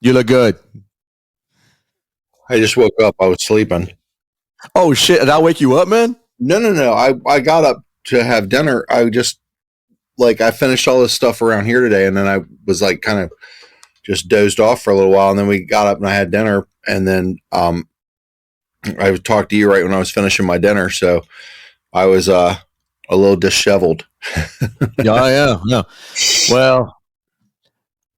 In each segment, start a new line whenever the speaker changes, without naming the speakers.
You look good.
I just woke up. I was sleeping.
Oh shit! Did I wake you up, man?
No. I got up to have dinner. I just I finished all this stuff around here today, and then I was like kind of just dozed off for a little while, and then we got up and I had dinner, and then I talked to you right when I was finishing my dinner, so I was a little disheveled.
Yeah. Well,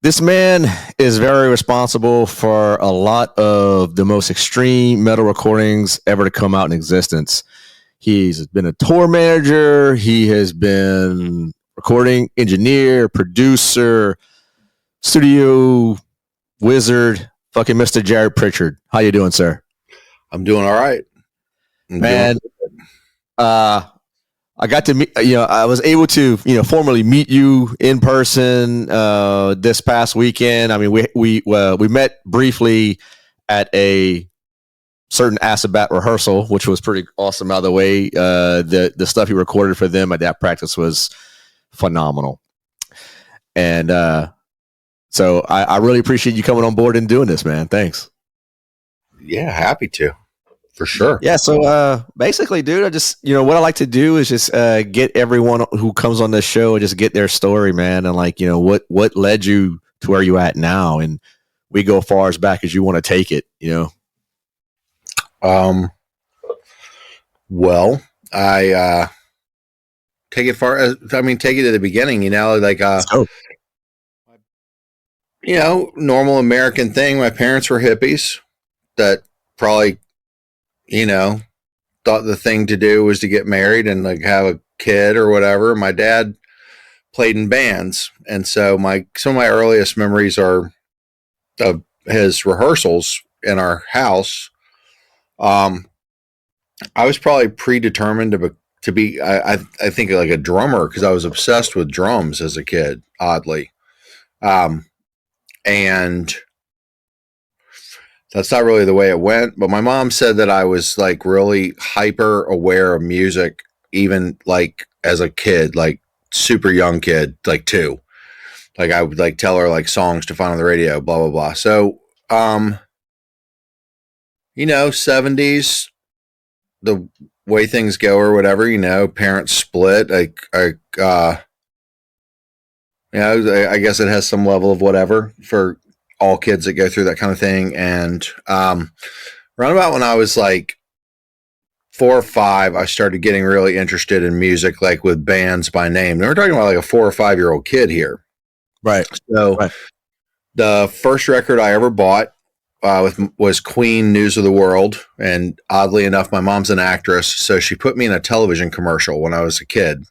this man is very responsible for a lot of the most extreme metal recordings ever to come out in existence. He's been a tour manager. He has been recording engineer, producer, studio wizard, fucking Mr. Jarrett Pritchard. How you doing, sir?
I'm doing all right.
Man, I got to meet, I was able to, formally meet you in person this past weekend. I mean, we met briefly at a certain Acid Bat rehearsal, which was pretty awesome. By the way, the stuff you recorded for them at that practice was phenomenal. And so I really appreciate you coming on board and doing this, man. Thanks.
Yeah, happy to. For sure.
Yeah. So basically, dude, I just, what I like to do is just get everyone who comes on this show and just get their story, man. And what led you to where you at now? And we go far as back as you want to take it,
Well, I take it take it to the beginning, normal American thing. My parents were hippies that probably, thought the thing to do was to get married and have a kid or whatever. My dad played in bands. And so some of my earliest memories are of his rehearsals in our house. I was probably predetermined to be, I think a drummer, because I was obsessed with drums as a kid, oddly. And that's not really the way it went, but my mom said that I was really hyper aware of music, even as a kid, super young kid, 2. I would tell her songs to find on the radio, blah, blah, blah. So, 70s, the way things go or whatever, parents split. I guess it has some level of whatever for all kids that go through that kind of thing. And around about when I was 4 or 5, I started getting really interested in music, with bands by name. And we're talking about a 4 or 5-year-old kid here.
Right.
So the first record I ever bought was Queen, News of the World. And oddly enough, my mom's an actress, so she put me in a television commercial when I was a kid.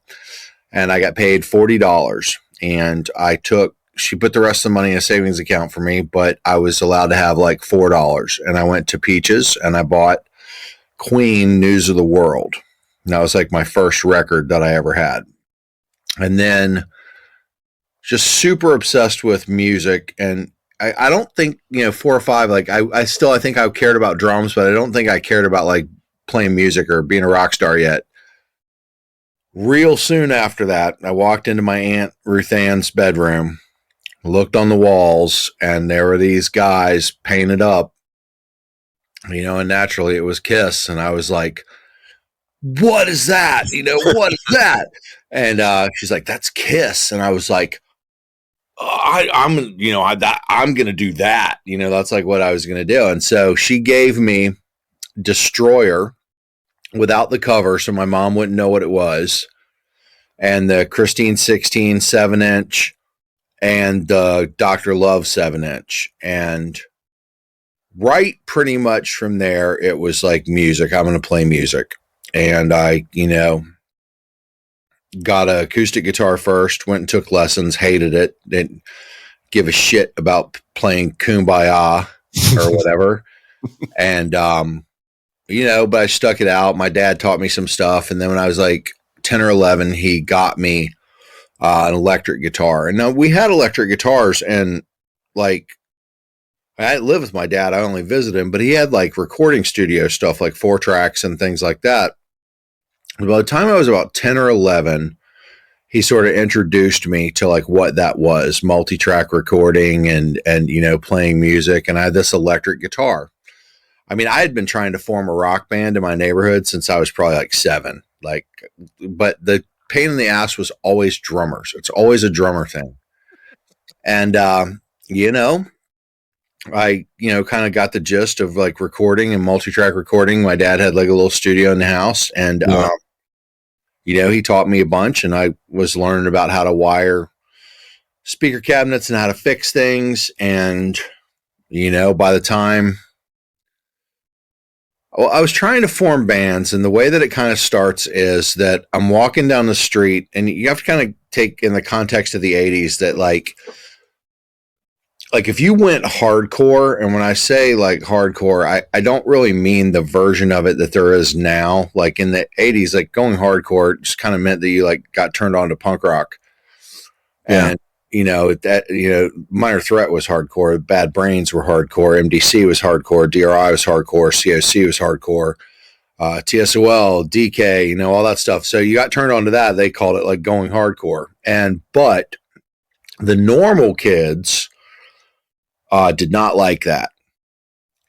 And I got paid $40. And she put the rest of the money in a savings account for me, but I was allowed to have $4. And I went to Peaches and I bought Queen, News of the World. And that was my first record that I ever had. And then just super obsessed with music. And I don't think, 4 or 5, I think I cared about drums, but I don't think I cared about playing music or being a rock star yet. Real soon after that, I walked into my Aunt Ruth Ann's bedroom, looked on the walls, and there were these guys painted up, and naturally it was Kiss. And I was like, what is that? What is that? And she's like, that's Kiss. And I was like, I'm going to do that. That's what I was going to do. And so she gave me Destroyer without the cover, so my mom wouldn't know what it was, and the Christine 16 7-inch and the Dr. Love 7-inch. And right pretty much from there, it was music. I'm going to play music. And I, got an acoustic guitar first, went and took lessons, hated it, didn't give a shit about playing Kumbaya or whatever. And, but I stuck it out. My dad taught me some stuff. And then when I was 10 or 11, he got me an electric guitar. And now we had electric guitars, and I didn't live with my dad. I only visited him, but he had recording studio stuff, 4 tracks and things like that. And by the time I was about 10 or 11, he sort of introduced me to like what that was, multi-track recording and, playing music. And I had this electric guitar. I mean, I had been trying to form a rock band in my neighborhood since I was probably like 7, but the pain in the ass was always drummers. It's always a drummer thing. And, I, kind of got the gist of like recording and multi-track recording. My dad had like a little studio in the house, and, he taught me a bunch, and I was learning about how to wire speaker cabinets and how to fix things. And, by the time I was trying to form bands, and the way that it kind of starts is that I'm walking down the street, and you have to kind of take in the context of the 80s that like if you went hardcore, and when I say like hardcore, I don't really mean the version of it that there is now. Like in the 80s, like going hardcore just kind of meant that you like got turned on to punk rock.
Yeah.
And, Minor Threat was hardcore. Bad Brains were hardcore. MDC was hardcore. DRI was hardcore. COC was hardcore. TSOL, DK, all that stuff. So you got turned on to that. They called it like going hardcore. But the normal kids did not like that.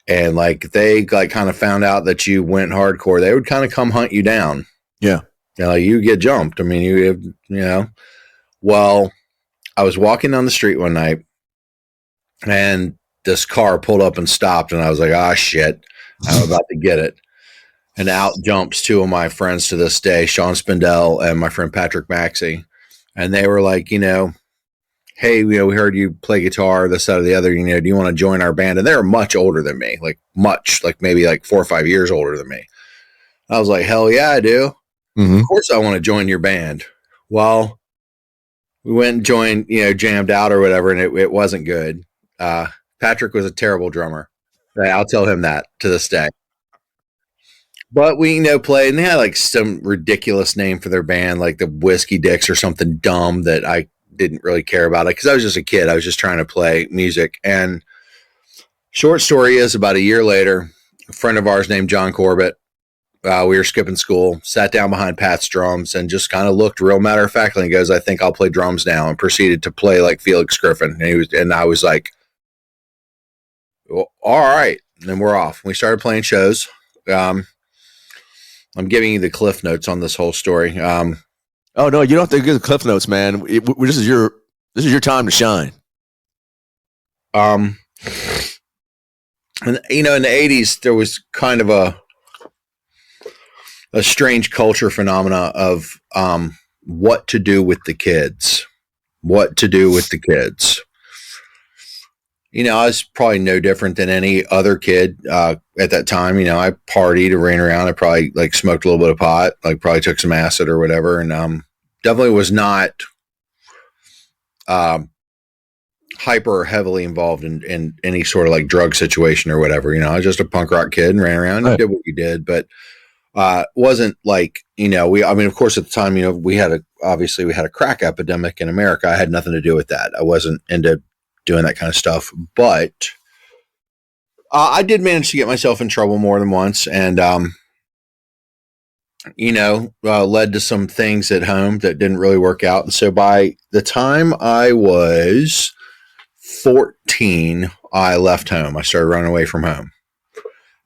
And like they like kind of found out that you went hardcore, they would kind of come hunt you down.
Yeah.
You get jumped. I mean, well, I was walking down the street one night, and this car pulled up and stopped, and I was like, ah, shit, I'm about to get it. And out jumps 2 of my friends to this day, Sean Spindell and my friend Patrick Maxey. And they were like, hey, we heard you play guitar, this, that, or the other, do you want to join our band? And they were much older than me, like maybe like 4 or 5 years older than me. I was like, hell yeah, I do.
Mm-hmm.
Of course I want to join your band. Well, we went and joined, jammed out or whatever, and it wasn't good. Patrick was a terrible drummer. I'll tell him that to this day. But we, played, and they had like some ridiculous name for their band, like the Whiskey Dicks or something dumb that I didn't really care about it because I was just a kid. I was just trying to play music. And short story is, about a year later, a friend of ours named John Corbett, we were skipping school, sat down behind Pat's drums, and just kind of looked real matter of factly and goes, I think I'll play drums now, and proceeded to play like Felix Griffin. And I was like, well, all right. And then we're off. We started playing shows. I'm giving you the cliff notes on this whole story.
Oh no, you don't have to give the cliff notes, man. This is your time to shine.
And in the 80s, there was kind of a strange culture phenomena of what to do with the kids. I was probably no different than any other kid at that time. I partied and ran around. I probably like smoked a little bit of pot, like probably took some acid or whatever, and definitely was not hyper or heavily involved in any sort of like drug situation or whatever. I was just a punk rock kid and ran around and did what you did, but wasn't like, of course at the time, we had a crack epidemic in America. I had nothing to do with that. I wasn't into doing that kind of stuff, but I did manage to get myself in trouble more than once, and led to some things at home that didn't really work out. And so by the time I was 14, I left home. I started running away from home,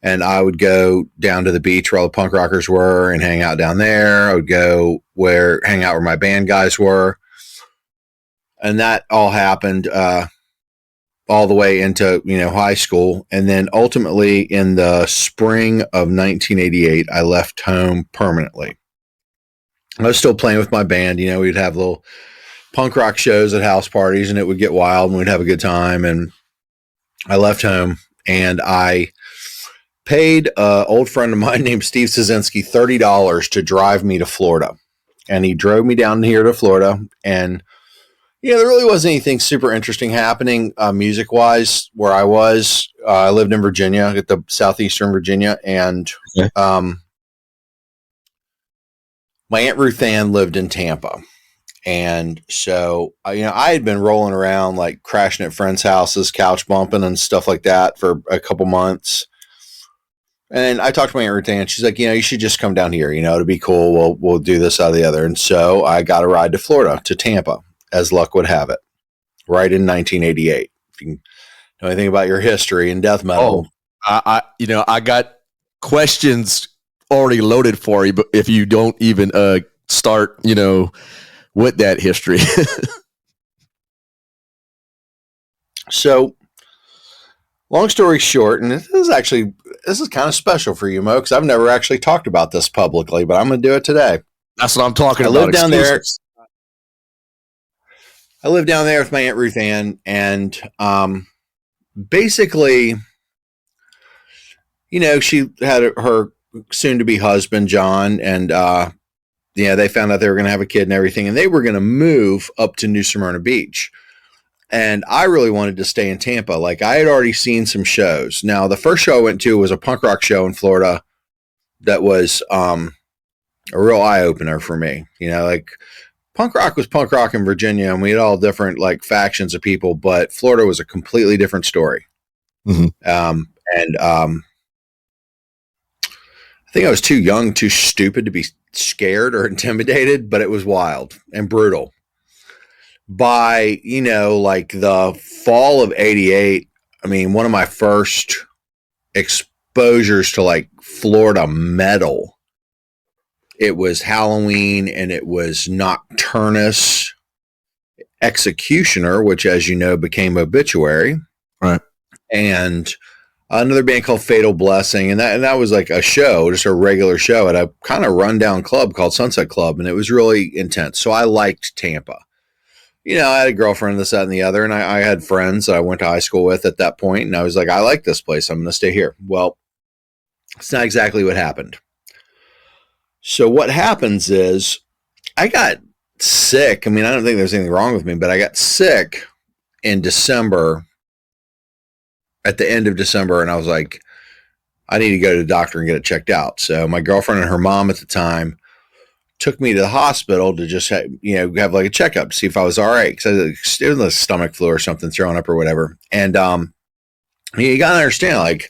and I would go down to the beach where all the punk rockers were and hang out down there. I would go hang out where my band guys were, and that all happened all the way into high school. And then ultimately in the spring of 1988, I left home permanently. I was still playing with my band. We'd have little punk rock shows at house parties, and it would get wild, and we'd have a good time. And I left home, and I paid an old friend of mine named Steve Szynski $30 to drive me to Florida. And he drove me down here to Florida, and there really wasn't anything super interesting happening music-wise where I was. I lived in Virginia, at the southeastern Virginia, and my Aunt Ruth Ann lived in Tampa. And so, I had been rolling around, like crashing at friends' houses, couch bumping and stuff like that for a couple months. And I talked to my Aunt Ruth Ann. She's like, you should just come down here. It'll be cool. We'll do this, out of the other. And so I got a ride to Florida, to Tampa, as luck would have it, right in 1988. If you know anything about your history in death metal.
I got questions already loaded for you, but if you don't even start, with that history.
So, long story short, and this is kind of special for you, Mo, because I've never actually talked about this publicly, but I'm going to do it today.
That's what I'm talking about.
I live down there. I lived down there with my Aunt Ruth Ann, and basically, she had her soon-to-be husband, John, and they found out they were going to have a kid and everything, and they were going to move up to New Smyrna Beach. And I really wanted to stay in Tampa. Like, I had already seen some shows. Now, the first show I went to was a punk rock show in Florida that was a real eye-opener for me. Punk rock was punk rock in Virginia, and we had all different, factions of people, but Florida was a completely different story.
Mm-hmm.
I think I was too young, too stupid to be scared or intimidated, but it was wild and brutal. By, the fall of 88, one of my first exposures to Florida metal, it was Halloween, and it was Nocturnus Executioner, which, as you know, became Obituary.
Right.
And another band called Fatal Blessing. And that was a show, just a regular show at a kind of rundown club called Sunset Club. And it was really intense. So I liked Tampa. I had a girlfriend, this, that, and the other, and I had friends that I went to high school with at that point, and I was like, I like this place. I'm going to stay here. Well, it's not exactly what happened. So what happens is I got sick. I don't think there's anything wrong with me, but I got sick in December, at the end of December, and I was like, I need to go to the doctor and get it checked out. So my girlfriend and her mom at the time took me to the hospital to just have a checkup to see if I was all right, because it was a stomach flu or something thrown up or whatever. And you gotta understand,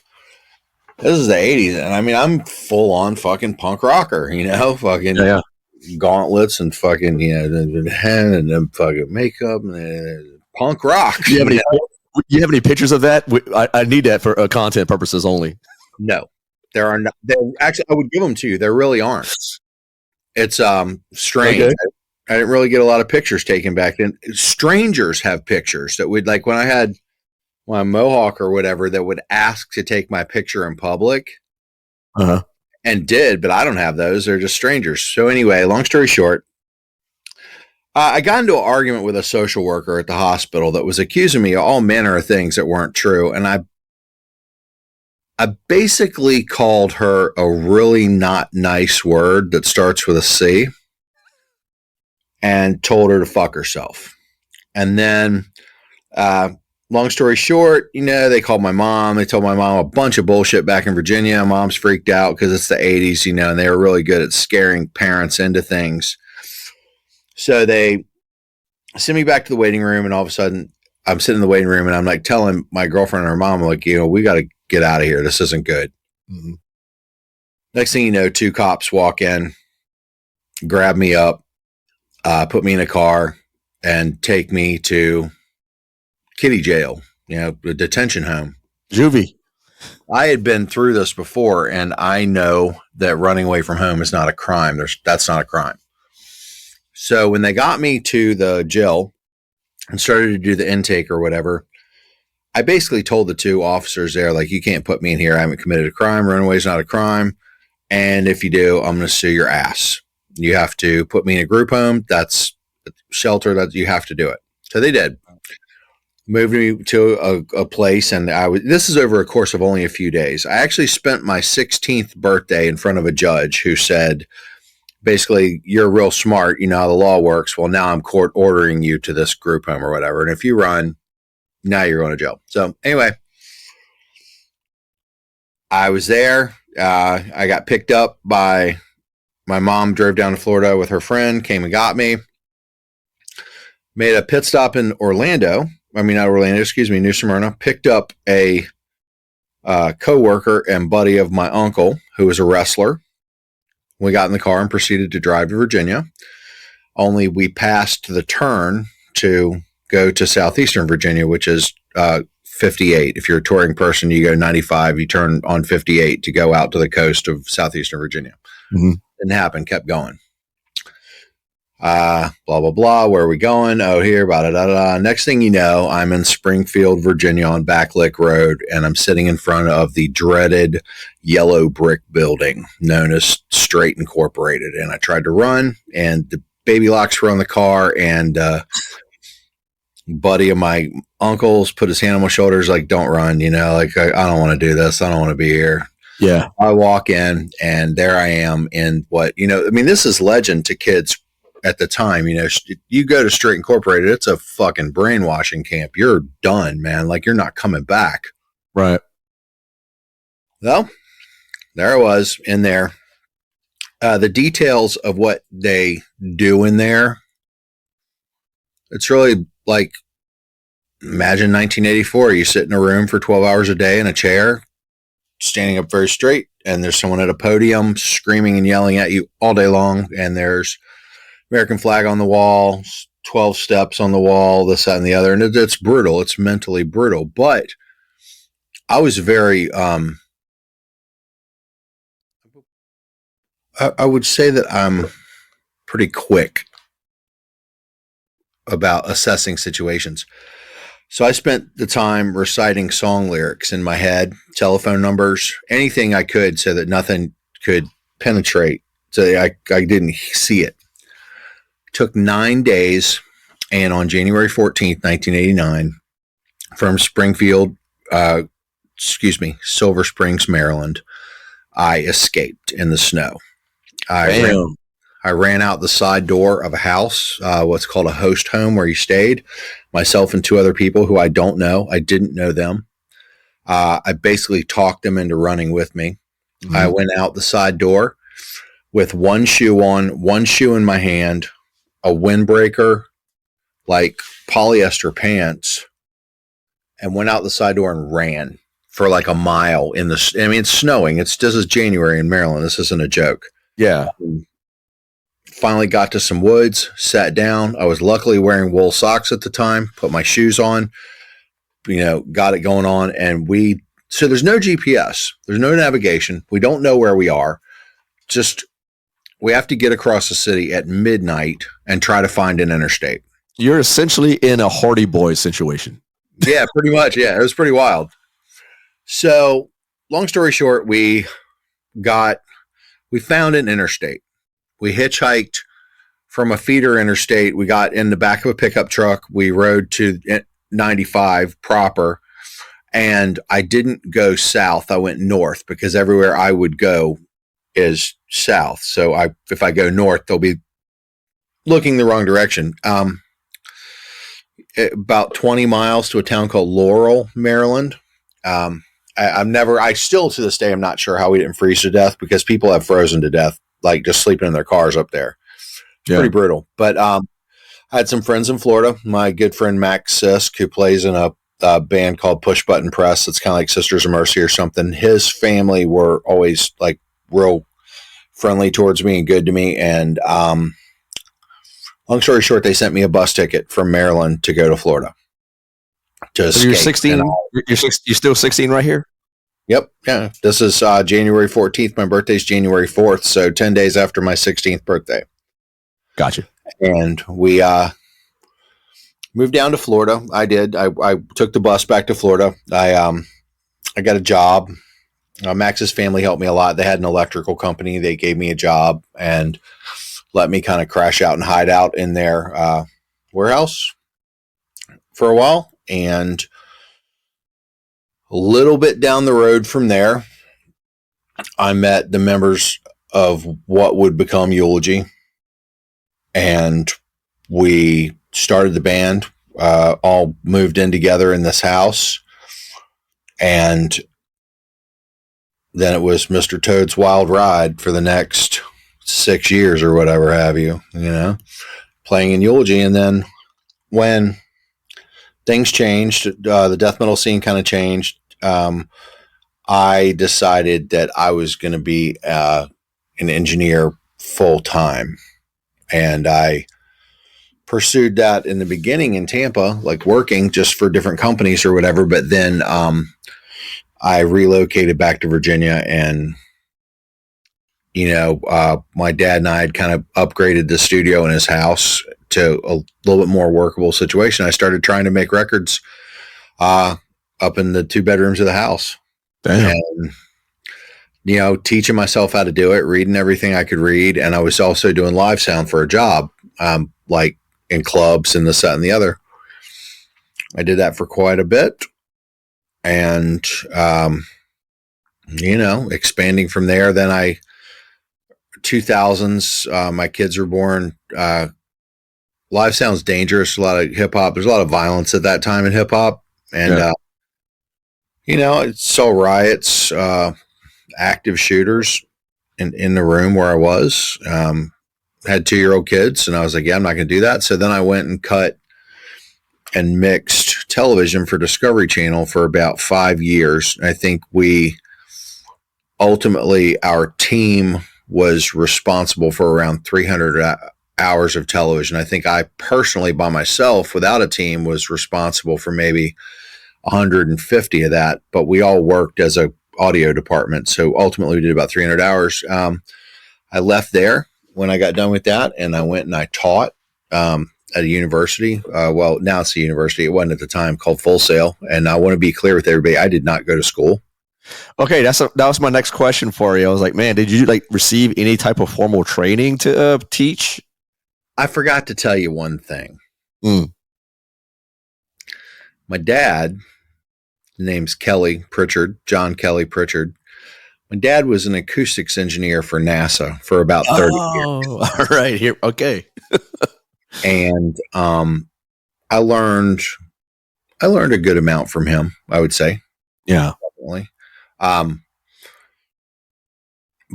this is the 80s, and I'm full on fucking punk rocker, fucking gauntlets and fucking the hand and then fucking makeup and punk rock.
Do you have any pictures of that? I need that for content purposes only.
No, there are not. Actually, I would give them to you. There really aren't. It's strange. Okay. I didn't really get a lot of pictures taken back then. Strangers have pictures that would, when I had my mohawk or whatever, that would ask to take my picture in public.
Uh-huh.
And did, but I don't have those. They're just strangers. So anyway, long story short, I got into an argument with a social worker at the hospital that was accusing me of all manner of things that weren't true. And I basically called her a really not nice word that starts with a C and told her to fuck herself. And then, long story short, they called my mom. They told my mom a bunch of bullshit back in Virginia. Mom's freaked out because it's the 80s, and they were really good at scaring parents into things. So they sent me back to the waiting room, and all of a sudden I'm sitting in the waiting room, and I'm telling my girlfriend and her mom, we got to get out of here. This isn't good.
Mm-hmm.
Next thing you know, 2 cops walk in, grab me up, put me in a car, and take me to kiddie jail, the detention home.
Juvie.
I had been through this before, and I know that running away from home is not a crime. That's not a crime. So when they got me to the jail and started to do the intake or whatever, I basically told the 2 officers there, you can't put me in here. I haven't committed a crime. Runaway is not a crime. And if you do, I'm going to sue your ass. You have to put me in a group home. That's a shelter. That you have to do it. So they did. Moved me to a place, and this is over a course of only a few days. I actually spent my 16th birthday in front of a judge who said, basically, you're real smart. You know how the law works. Well, now I'm court ordering you to this group home or whatever. And if you run, now you're going to jail. So anyway, I was there. I got picked up by my mom, drove down to Florida with her friend, came and got me, made a pit stop in New Smyrna, picked up a co-worker and buddy of my uncle, who was a wrestler. We got in the car and proceeded to drive to Virginia. Only we passed the turn to go to southeastern Virginia, which is 58. If you're a touring person, you go 95, you turn on 58 to go out to the coast of southeastern Virginia.
Mm-hmm.
Didn't happen, kept going. Blah, blah, blah. Where are we going? Oh, here, blah, blah, blah, blah. Next thing you know, I'm in Springfield, Virginia on Backlick Road, and I'm sitting in front of the dreaded yellow brick building known as Straight Incorporated. And I tried to run, and the baby locks were on the car, and buddy of my uncle's put his hand on my shoulders like, don't run, I don't want to do this. I don't want to be here.
Yeah.
I walk in, and there I am in what, this is legend to kids at the time. You go to Straight Incorporated, it's a fucking brainwashing camp. You're done, man. Like, you're not coming back.
Right.
Well, there I was in there. The details of what they do in there, it's really like, imagine 1984. You sit in a room for 12 hours a day in a chair, standing up very straight, and there's someone at a podium screaming and yelling at you all day long, and there's American flag on the wall, 12 steps on the wall, this, that, and the other. And it's brutal. It's mentally brutal. But I was very, I would say that I'm pretty quick about assessing situations. So I spent the time reciting song lyrics in my head, telephone numbers, anything I could so that nothing could penetrate. So I didn't see it. Took 9 days, and on January 14th, 1989, from Silver Springs, Maryland, I escaped in the snow. I ran out the side door of a house, what's called a host home, where you stayed, myself and two other people who I don't know. I didn't know them. I basically talked them into running with me. Mm-hmm. I went out the side door with one shoe on, one shoe in my hand, a windbreaker, like polyester pants, and went out the side door and ran for like a mile in the, it's snowing. This is January in Maryland. This isn't a joke.
Yeah.
Finally got to some woods, sat down. I was luckily wearing wool socks at the time, put my shoes on, got it going on. And so there's no GPS, there's no navigation. We don't know where we are. We have to get across the city at midnight and try to find an interstate.
You're essentially in a Hardy Boys situation.
Yeah, pretty much. Yeah, it was pretty wild. So long story short, we found an interstate. We hitchhiked from a feeder interstate. We got in the back of a pickup truck. We rode to 95 proper, and I didn't go south. I went north because everywhere I would go is south. So if I go north, they'll be looking the wrong direction. About 20 miles to a town called Laurel, Maryland. I still to this day, I'm not sure how we didn't freeze to death, because people have frozen to death, like just sleeping in their cars up there. Yeah. Pretty brutal. But I had some friends in Florida. My good friend Max Sisk, who plays in a band called Push Button Press. It's kind of like Sisters of Mercy or something. His family were always like real friendly towards me and good to me. And long story short, they sent me a bus ticket from Maryland to go to Florida.
So you're 16. You're still 16 right here?
Yep. Yeah. This is January 14th. My birthday's January 4th. So 10 days after my 16th birthday.
Gotcha.
And we moved down to Florida. I did. I took the bus back to Florida. I got a job. Max's family helped me a lot. They had an electrical company. They gave me a job and let me kind of crash out and hide out in their warehouse for a while. And a little bit down the road from there, I met the members of what would become Eulogy. And we started the band, all moved in together in this house. And then it was Mr. Toad's wild ride for the next 6 years or whatever have you, playing in Eulogy. And then when things changed, the death metal scene kind of changed. I decided that I was going to be an engineer full time. And I pursued that in the beginning in Tampa, like working just for different companies or whatever. But then I relocated back to Virginia, and my dad and I had kind of upgraded the studio in his house to a little bit more workable situation. I started trying to make records up in the 2 bedrooms of the house.
Damn.
And, teaching myself how to do it, reading everything I could read. And I was also doing live sound for a job, like in clubs and this, that, and the other. I did that for quite a bit. And, expanding from there. Then 2000s, my kids were born. Live sound's dangerous. A lot of hip hop. There's a lot of violence at that time in hip hop. And, I saw riots, active shooters in the room where I was. Had 2-year-old kids, and I was like, yeah, I'm not going to do that. So then I went and cut and mixed television for Discovery Channel for about 5 years. I think our team was responsible for around 300 hours of television. I think I personally, by myself, without a team, was responsible for maybe 150 of that, but we all worked as a audio department. So ultimately we did about 300 hours. I left there when I got done with that, and I went and I taught at a university. Well, now it's a university. It wasn't at the time, called Full Sail. And I want to be clear with everybody, I did not go to school.
Okay, that was my next question for you. I was like, man, did you receive any type of formal training to teach?
I forgot to tell you one thing. My dad, his name's Kelly Pritchard, John Kelly Pritchard. My dad was an acoustics engineer for NASA for about 30 years.
All right, here. Okay.
And I learned a good amount from him, I would say.
Yeah.
Definitely.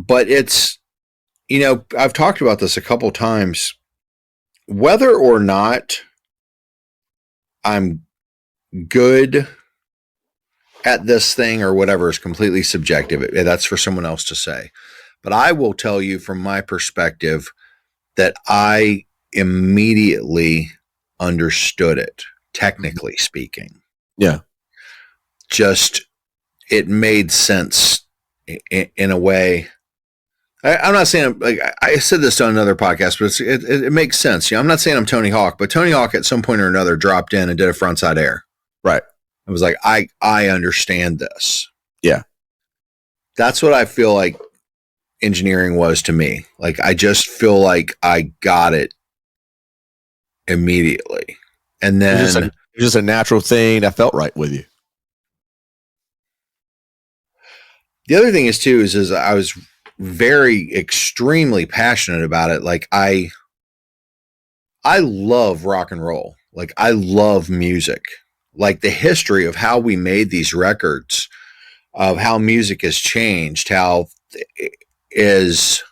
But it's, I've talked about this a couple times. Whether or not I'm good at this thing or whatever is completely subjective. That's for someone else to say. But I will tell you from my perspective that I immediately understood it, technically speaking.
Yeah.
Just, it made sense in a way. I'm not saying, like I said this on another podcast, but it makes sense. I'm not saying I'm Tony Hawk, but Tony Hawk at some point or another dropped in and did a frontside air.
Right.
I was like, I understand this.
Yeah.
That's what I feel like engineering was to me. Like, I just feel like I got it immediately. And then
it was just a natural thing that felt right with you.
The other thing is too, is I was very extremely passionate about it. Like I love rock and roll. Like I love music. Like the history of how we made these records, of how music has changed, how is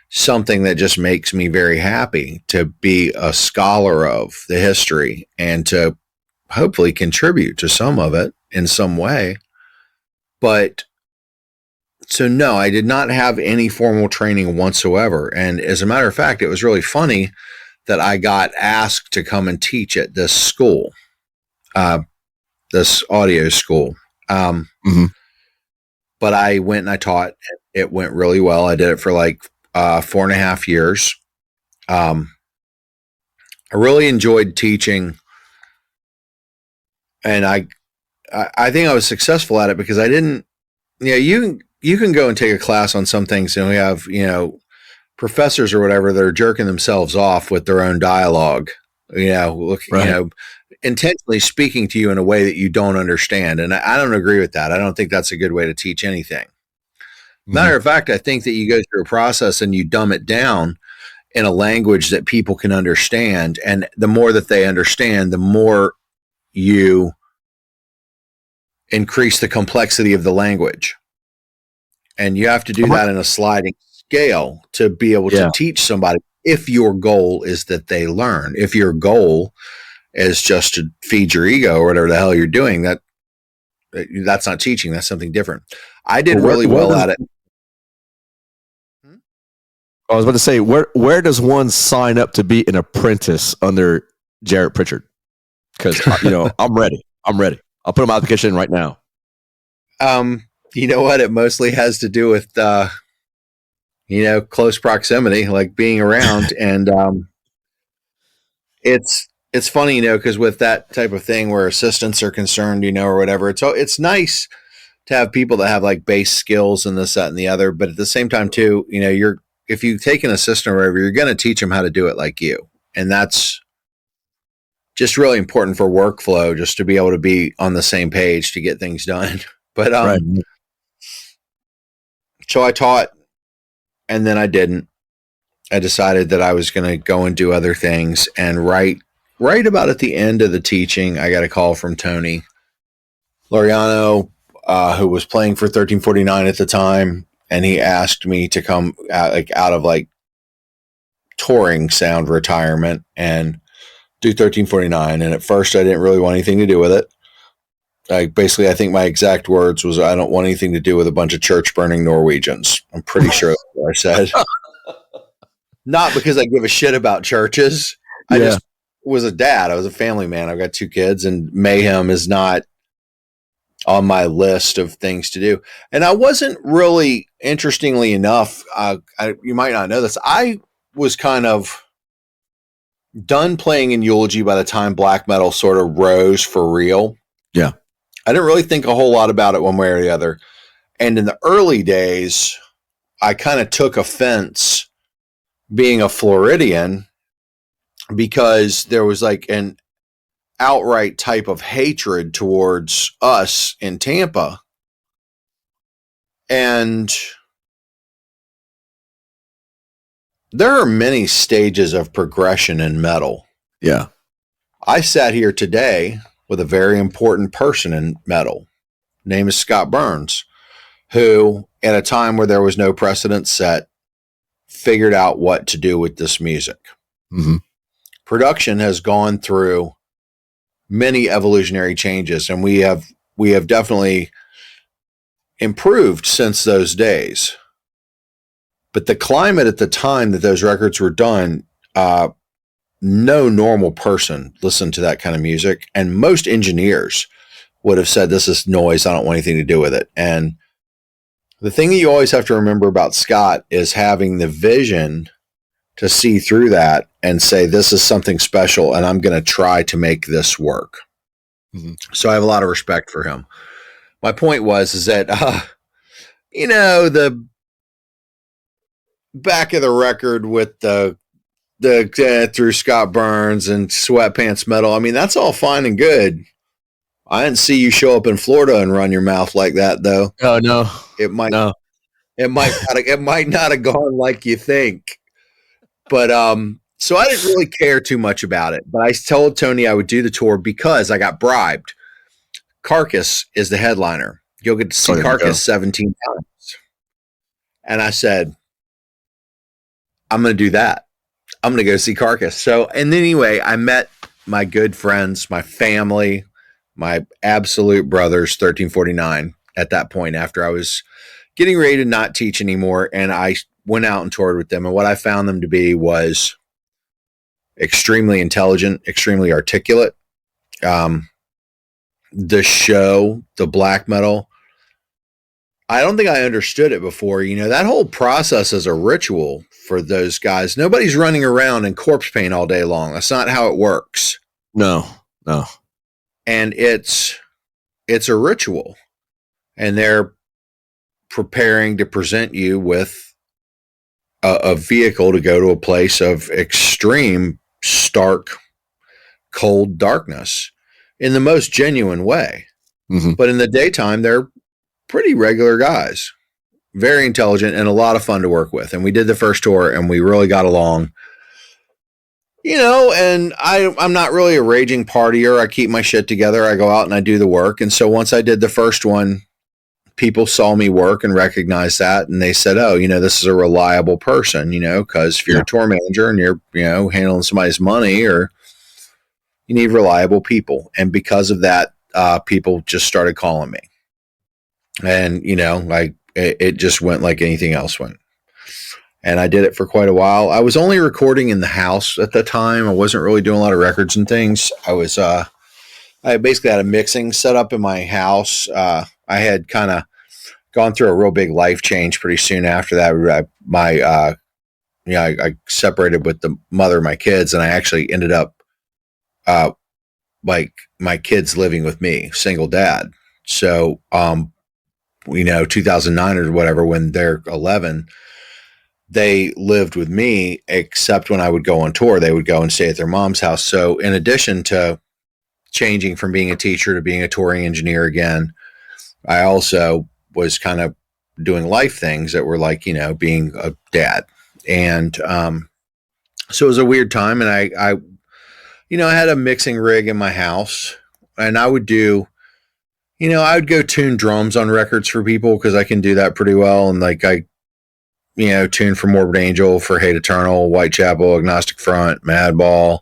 something that just makes me very happy to be a scholar of the history and to hopefully contribute to some of it in some way. But so no, I did not have any formal training whatsoever. And as a matter of fact, it was really funny that I got asked to come and teach at this school, this audio school. But I went and I taught. It went really well. I did it for like 4.5 years. I really enjoyed teaching, and I think I was successful at it because I didn't. You can go and take a class on some things, and we have professors or whatever that are jerking themselves off with their own dialogue. Intentionally speaking to you in a way that you don't understand, and I don't agree with that. I don't think that's a good way to teach anything. Matter of fact, I think that you go through a process and you dumb it down in a language that people can understand. And the more that they understand, the more you increase the complexity of the language. And you have to do that in a sliding scale to be able to teach somebody if your goal is that they learn. If your goal is just to feed your ego or whatever the hell you're doing, That's not teaching. That's something different. I did
Well,
really well at it.
I was about to say, where does one sign up to be an apprentice under Jarrett Pritchard? Because I'm ready. I'll put my application in right now.
You know what? It mostly has to do with close proximity, like being around, and it's funny, because with that type of thing where assistants are concerned, or whatever, it's nice to have people that have like base skills and this, that, and the other, but at the same time too, if you take an assistant or whatever, you're going to teach them how to do it like you. And that's just really important for workflow, just to be able to be on the same page to get things done. But,
Right.
So I taught, and then I didn't. I decided that I was going to go and do other things. And right about at the end of the teaching, I got a call from Tony Laureano, who was playing for 1349 at the time. And he asked me to come out of touring sound retirement and do 1349. And at first I didn't really want anything to do with it. Basically, I think my exact words was, I don't want anything to do with a bunch of church burning Norwegians. I'm pretty sure that's what I said. Not because I give a shit about churches. I just was a dad. I was a family man. I've got 2 kids, and mayhem is not on my list of things to do. And I wasn't really, interestingly enough, you might not know this, I was kind of done playing in Eulogy by the time black metal sort of rose for real.
Yeah.
I didn't really think a whole lot about it one way or the other. And in the early days, I kind of took offense being a Floridian, because there was like an outright type of hatred towards us in Tampa. And there are many stages of progression in metal.
Yeah.
I sat here today with a very important person in metal. Name is Scott Burns, who at a time where there was no precedent set, figured out what to do with this music.
Mm-hmm.
Production has gone through many evolutionary changes, and we have definitely improved since those days. But the climate at the time that those records were done, no normal person listened to that kind of music, and most engineers would have said, this is noise, I don't want anything to do with it. And the thing that you always have to remember about Scott is having the vision to see through that and say, this is something special, and I'm going to try to make this work. Mm-hmm. So I have a lot of respect for him. My point is that, the back of the record with the through Scott Burns and Sweatpants Metal, I mean, that's all fine and good. I didn't see you show up in Florida and run your mouth like that, though.
Oh, no.
It might not have gone like you think. But so I didn't really care too much about it. But I told Tony I would do the tour because I got bribed. Carcass is the headliner. You'll get to see Carcass 17 times. And I said, I'm going to do that. I'm going to go see Carcass. So, and anyway, I met my good friends, my family, my absolute brothers, 1349 at that point, after I was getting ready to not teach anymore. And I went out and toured with them. And what I found them to be was extremely intelligent, extremely articulate. The show, the black metal, I don't think I understood it before. That whole process is a ritual for those guys. Nobody's running around in corpse paint all day long. That's not how it works.
No.
And it's a ritual, and they're preparing to present you with a vehicle to go to a place of extreme, stark, cold darkness in the most genuine way. Mm-hmm. But in the daytime, they're pretty regular guys, very intelligent, and a lot of fun to work with. And we did the first tour, and we really got along. And I'm not really a raging partier. I keep my shit together. I go out and I do the work. And so once I did the first one, people saw me work and recognized that. And they said, oh, this is a reliable person, because if you're a tour manager and you're, handling somebody's money, or you need reliable people. And because of that, people just started calling me. And, it just went like anything else went. And I did it for quite a while. I was only recording in the house at the time. I wasn't really doing a lot of records and things. I basically had a mixing set up in my house. I had kind of gone through a real big life change pretty soon after that. I separated with the mother of my kids, and I actually ended up, like my kids living with me, single dad. So, 2009 or whatever, when they're 11, they lived with me, except when I would go on tour, they would go and stay at their mom's house. So in addition to changing from being a teacher to being a touring engineer again, I also was kind of doing life things that were like, being a dad. And so it was a weird time. And I had a mixing rig in my house, and I would do, I would go tune drums on records for people because I can do that pretty well. And like tune for Morbid Angel, for Hate Eternal, Whitechapel, Agnostic Front, Madball,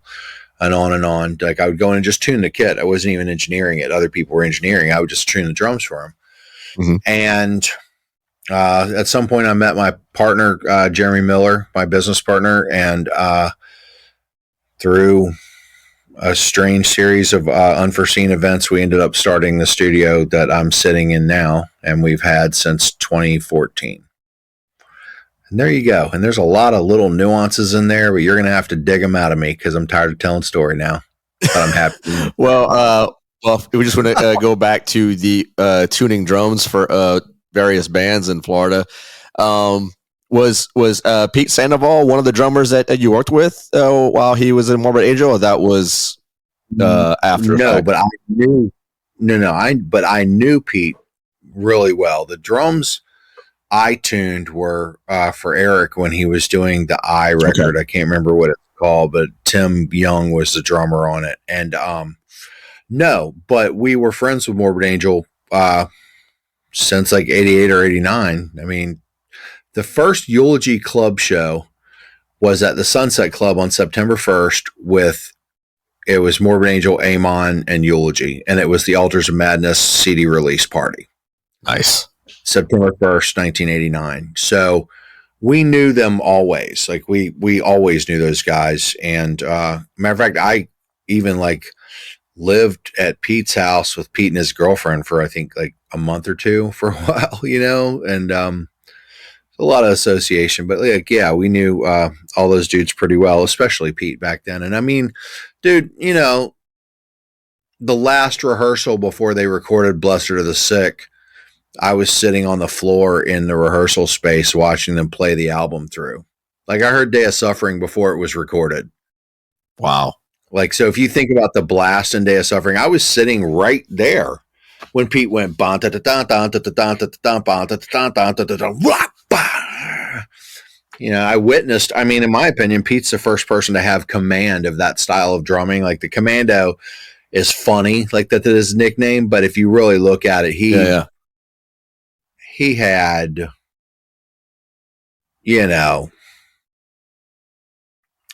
and on and on. Like I would go in and just tune the kit. I wasn't even engineering it. Other people were engineering. I would just tune the drums for them. Mm-hmm. And at some point I met my partner, Jeremy Miller, my business partner. And through a strange series of unforeseen events, we ended up starting the studio that I'm sitting in now, and we've had since 2014. And there you go. And there's a lot of little nuances in there, but you're going to have to dig them out of me because I'm tired of telling story now. But I'm happy.
Well, we just want to go back to the tuning drums for various bands in Florida. Was Pete Sandoval one of the drummers that you worked with while he was in Morbid Angel, or that was after?
No, but I knew Pete really well. The drums I tuned were for Eric when he was doing the I record. Okay. I can't remember what it's called, but Tim Young was the drummer on it. And no, but we were friends with Morbid Angel since like 88 or 89. I mean, the first Eulogy Club show was at the Sunset Club on September 1st it was Morbid Angel, Amon, and Eulogy. And it was the Altars of Madness CD release party.
Nice.
September 1st, 1989. So we knew them always. Like we always knew those guys. And matter of fact, I even like lived at Pete's house with Pete and his girlfriend for, I think, like a month or two for a while, and a lot of association. But like, yeah, we knew all those dudes pretty well, especially Pete back then. And I mean, dude, the last rehearsal before they recorded Blessed Are the Sick, I was sitting on the floor in the rehearsal space watching them play the album through. Like I heard Day of Suffering before it was recorded.
Wow.
Like, so if you think about the blast in Day of Suffering, I was sitting right there when Pete went I witnessed, I mean, in my opinion, Pete's the first person to have command of that style of drumming. Like the Commando is funny, like that is his nickname, but if you really look at it, he had,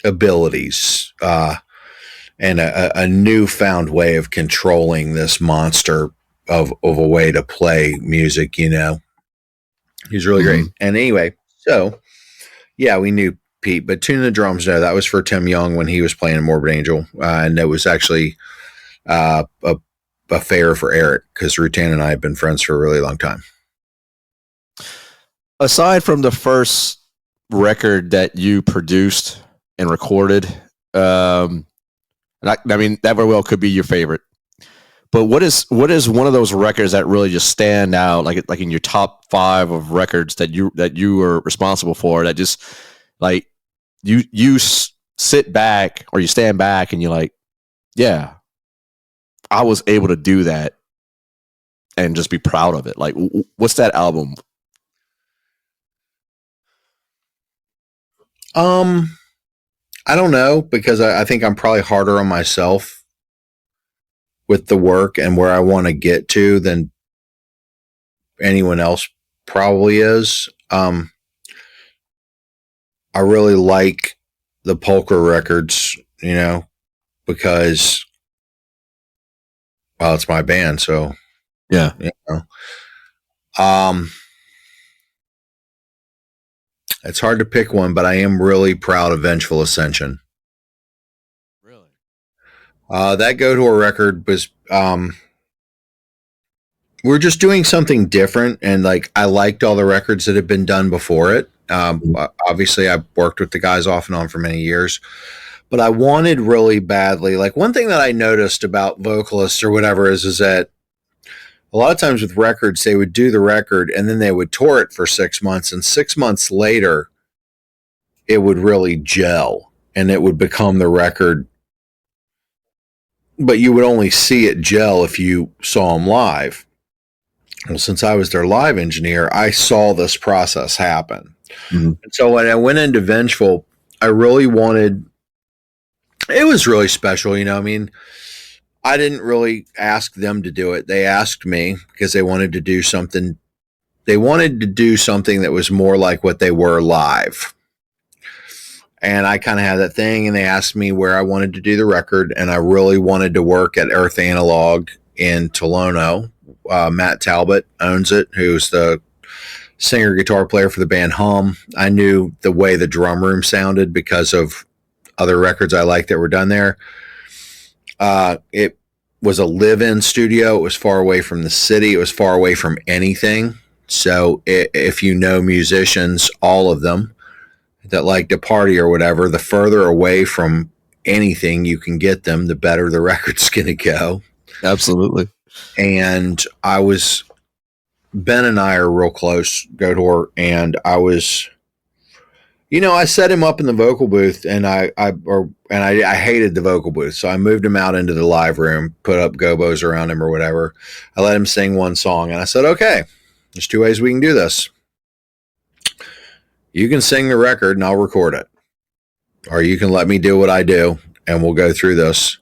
abilities, and a newfound way of controlling this monster of a way to play music, He's really great. And anyway, so yeah, we knew Pete, but tuning the drums, no, that was for Tim Young when he was playing in Morbid Angel. And it was actually a favor for Eric because Rutan and I have been friends for a really long time.
Aside from the first record that you produced and recorded, I mean, that very well could be your favorite. But what is one of those records that really just stand out, like in your top 5 of records that you were responsible for, that just like you sit back or you stand back and you're like, yeah, I was able to do that and just be proud of it. Like, what's that album?
I don't know, because I think I'm probably harder on myself with the work and where I want to get to than anyone else probably is. I really like the Pulchra records, because Well, it's my band, so
Yeah.
you know. It's hard to pick one, but I am really proud of Vengeful Ascension.
Really?
That Goatwhore record was we're just doing something different, and like I liked all the records that had been done before it. Obviously, I've worked with the guys off and on for many years, but I wanted really badly. Like one thing that I noticed about vocalists or whatever is that a lot of times with records, they would do the record and then they would tour it for 6 months, and 6 months later, it would really gel and it would become the record. But you would only see it gel if you saw them live. Well, since I was their live engineer, I saw this process happen. Mm-hmm. And so when I went into Vengeful, I really wanted, it was really special. You know, I mean, I didn't really ask them to do it. They asked me because they wanted to do something. They wanted to do something that was more like what they were live. And I kind of had that thing, and they asked me where I wanted to do the record, and I really wanted to work at Earth Analog in Tolono. Matt Talbot owns it, who's the singer guitar player for the band Hum. I knew the way the drum room sounded because of other records I liked that were done there. It was a live-in studio. It was far away from the city. It was far away from anything. So if you know musicians, all of them that like to party or whatever, the further away from anything you can get them, the better the record's going to go.
Absolutely.
And Ben and I are real close, Goatwhore, and I set him up in the vocal booth, and I hated the vocal booth, so I moved him out into the live room, put up gobos around him or whatever. I let him sing one song, and I said, okay, there's 2 ways we can do this. You can sing the record, and I'll record it, or you can let me do what I do, and we'll go through this,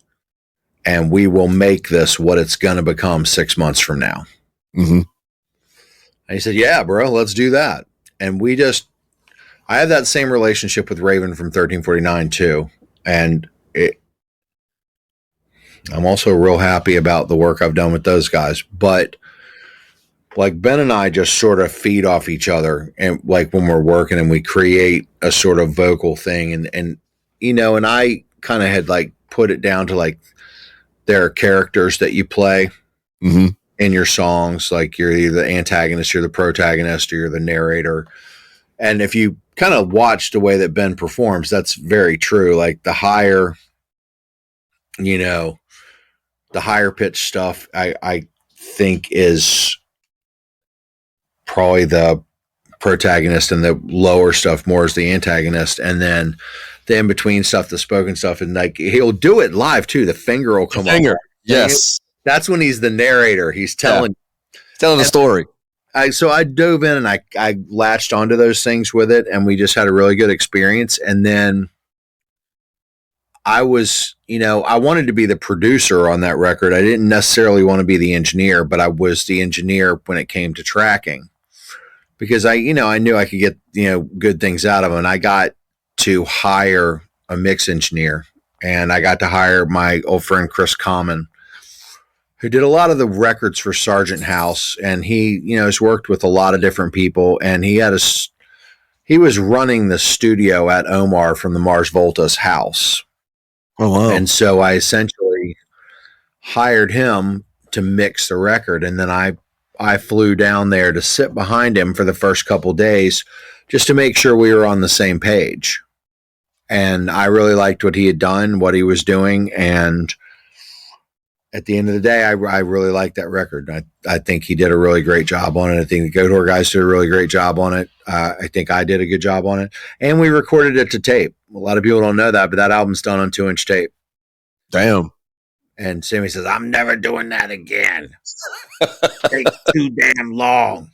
and we will make this what it's going to become 6 months from now. Mm-hmm. And he said, yeah, bro, let's do that. And I have that same relationship with Raven from 1349 too. And I'm also real happy about the work I've done with those guys. But like Ben and I just sort of feed off each other, and like when we're working and we create a sort of vocal thing, and I kind of had like put it down to like there are characters that you play mm-hmm. in your songs. Like you're either the antagonist, you're the protagonist, or you're the narrator. And if you kind of watch the way that Ben performs, that's very true. Like the higher pitch stuff, I think is probably the protagonist, and the lower stuff more is the antagonist. And then the in between stuff, the spoken stuff, and like he'll do it live too. The finger will come up.
Yes.
That's when he's the narrator. He's telling
the story.
So I dove in and I latched onto those things with it, and we just had a really good experience. And then I wanted to be the producer on that record. I didn't necessarily want to be the engineer, but I was the engineer when it came to tracking, because I knew I could get, good things out of them. And I got to hire a mix engineer, and I got to hire my old friend, Chris Common, who did a lot of the records for Sargent House. And he, has worked with a lot of different people, and he was running the studio at Omar from the Mars Volta's house.
Oh, wow.
And so I essentially hired him to mix the record. And then I flew down there to sit behind him for the first couple days just to make sure we were on the same page. And I really liked what he had done, what he was doing. And at the end of the day, I really liked that record. I think he did a really great job on it. I think the Goatwhore guys did a really great job on it. I think I did a good job on it. And we recorded it to tape. A lot of people don't know that, but that album's done on 2-inch tape.
Damn.
And Sammy says, I'm never doing that again. It takes too damn long.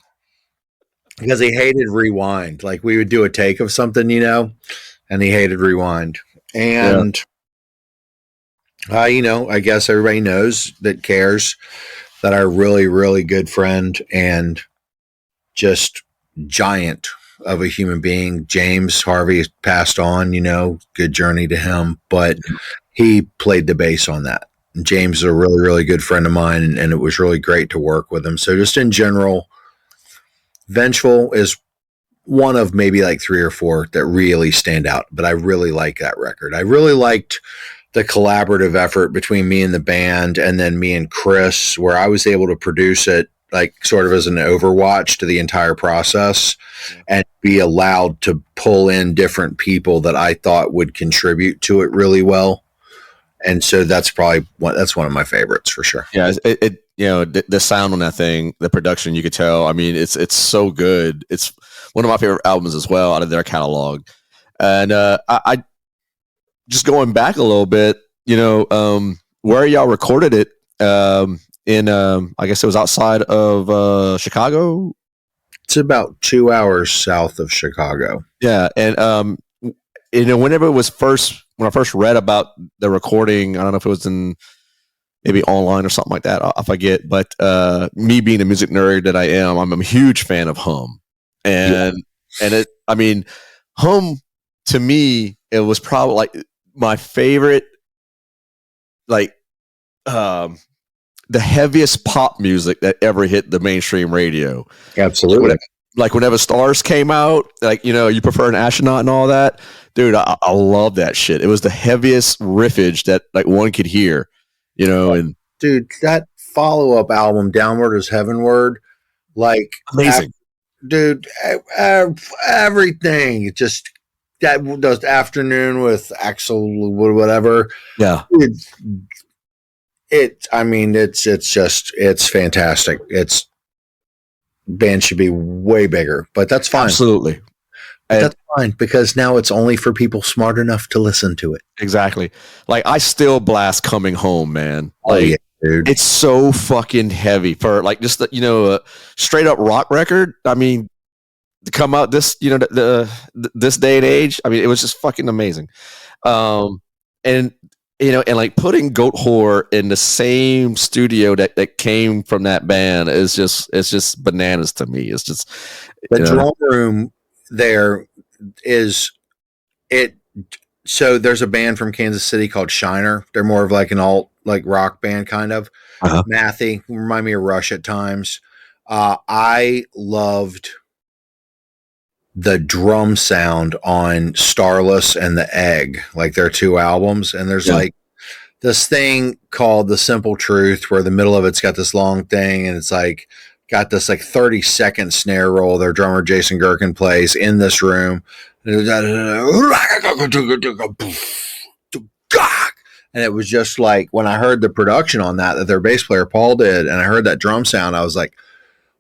Because he hated rewind. Like we would do a take of something, and he hated rewind. And... yeah. I guess everybody knows that cares that our really, really good friend and just giant of a human being, James Harvey, passed on, good journey to him, but he played the bass on that. James is a really, really good friend of mine, and it was really great to work with him. So just in general, Vengeful is one of maybe like 3 or 4 that really stand out, but I really like that record. I really liked the collaborative effort between me and the band, and then me and Chris, where I was able to produce it like sort of as an overwatch to the entire process, and be allowed to pull in different people that I thought would contribute to it really well. And so that's probably one of my favorites for sure.
Yeah, it the sound on that thing, the production, you could tell. I mean, it's so good. It's one of my favorite albums as well out of their catalog. And I just going back a little bit, where y'all recorded it in I guess it was outside of Chicago.
It's about 2 hours south of Chicago.
Yeah, and whenever it was when I first read about the recording, I don't know if it was in maybe online or something like that, I forget. But me being the music nerd that I am, I'm a huge fan of Hum, and Hum to me, it was probably like my favorite, like the heaviest pop music that ever hit the mainstream radio.
Absolutely.
Whenever Stars came out, you prefer an Astronaut and all that, dude. I love that shit. It was the heaviest riffage that like one could hear, and
dude, that follow-up album, Downward is Heavenward, like
amazing.
Dude, everything just that does Afternoon with Axel, whatever.
Yeah.
It's fantastic. Band should be way bigger, but that's fine.
Absolutely.
But that's fine because now it's only for people smart enough to listen to it.
Exactly. Like I still blast Coming Home, man. Like,
yeah, dude.
It's so fucking heavy for like just a straight up rock record. I mean, to come out this, this day and age, I mean, it was just fucking amazing. And like putting Goatwhore in the same studio that came from that band it's just bananas to me. It's just
the drum room there is it. So there's a band from Kansas City called Shiner. They're more of like an alt, like rock band kind of. Mathy, remind me of Rush at times. I loved the drum sound on Starless and The Egg, like their 2 albums. And there's like this thing called The Simple Truth, where the middle of it's got this long thing and it's like got this like 30-second snare roll their drummer Jason Gherkin plays in this room. And it was just like when I heard the production on that their bass player Paul did, and I heard that drum sound, I was like,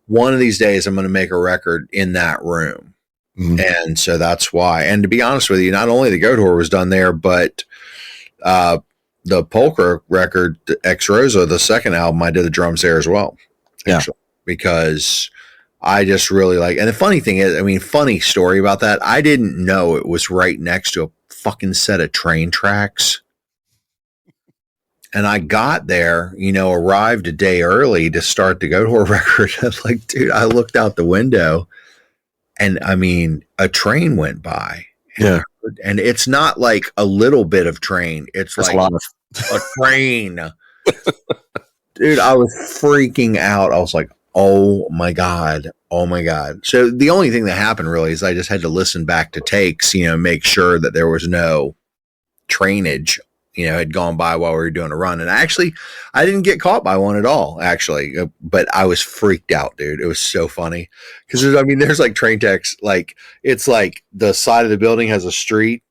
one of these days I'm going to make a record in that room. Mm-hmm. And so that's why. And to be honest with you, not only the Goatwhore was done there, but the Pulchra record, Ex Rosa, the second album, I did the drums there as well. Actually, because I just really like. And the funny thing is, I mean, funny story about that, I didn't know it was right next to a fucking set of train tracks. And I got there, arrived a day early to start the Goatwhore record. I was like, dude, I looked out the window. And I mean, a train went by.
Yeah.
And it's not like a little bit of train. It's like a train. Dude, I was freaking out. I was like, oh my God. Oh my God. So the only thing that happened really is I just had to listen back to takes, make sure that there was no trainage, had gone by while we were doing a run. And actually, I didn't get caught by one at all, actually. But I was freaked out, dude. It was so funny. Because, there's like train techs, like, it's like the side of the building has a street.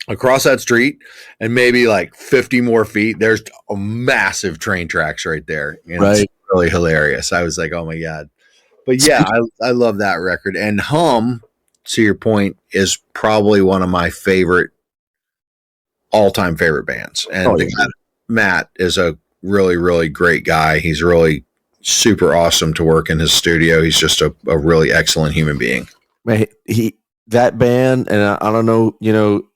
Across that street, and maybe like 50 more feet, there's a massive train tracks right there. It's really hilarious. I was like, oh my God. But yeah, I love that record. And Hum, to your point, is probably one of my all-time favorite bands. And Matt is a really, really great guy. He's really super awesome to work in his studio. He's just a really excellent human being.
Man, that band, and I don't know,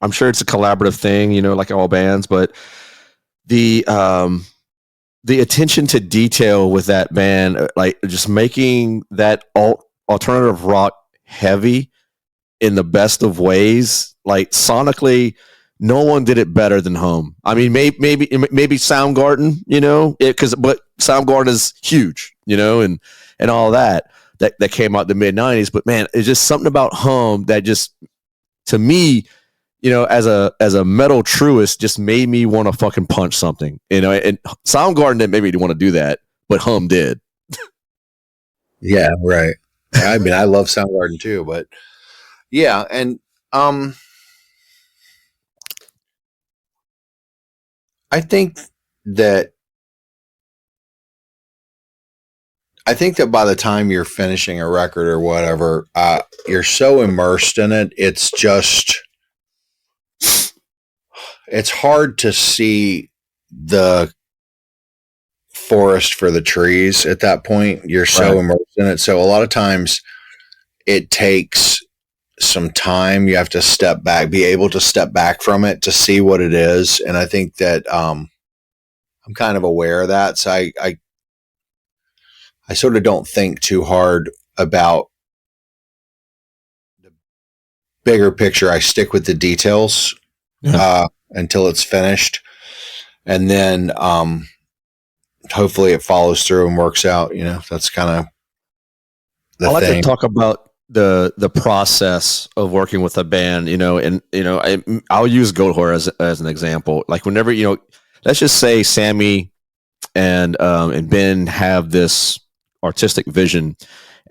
I'm sure it's a collaborative thing, like all bands, but the attention to detail with that band, like just making that alternative rock heavy in the best of ways, like sonically, no one did it better than Hum. I mean, maybe Soundgarden, but Soundgarden is huge, and all that came out the mid '90s. But man, it's just something about Hum that just, to me, as a metal truist, just made me want to fucking punch something, And Soundgarden didn't make me want to do that, but Hum did.
Yeah, right. I mean, I love Soundgarden too, but yeah, and I think that by the time you're finishing a record or whatever, you're so immersed in it. It's hard to see the forest for the trees at that point. You're so immersed in it. So a lot of times it takes some time. You have to step back, be able to step back from it to see what it is. And I think that I'm kind of aware of that. So I sort of don't think too hard about the bigger picture. I stick with the details until it's finished. And then hopefully it follows through and works out. That's kind of the thing. I like
to talk about the process of working with a band, I'll use Goatwhore as an example. Like whenever, let's just say Sammy and Ben have this artistic vision,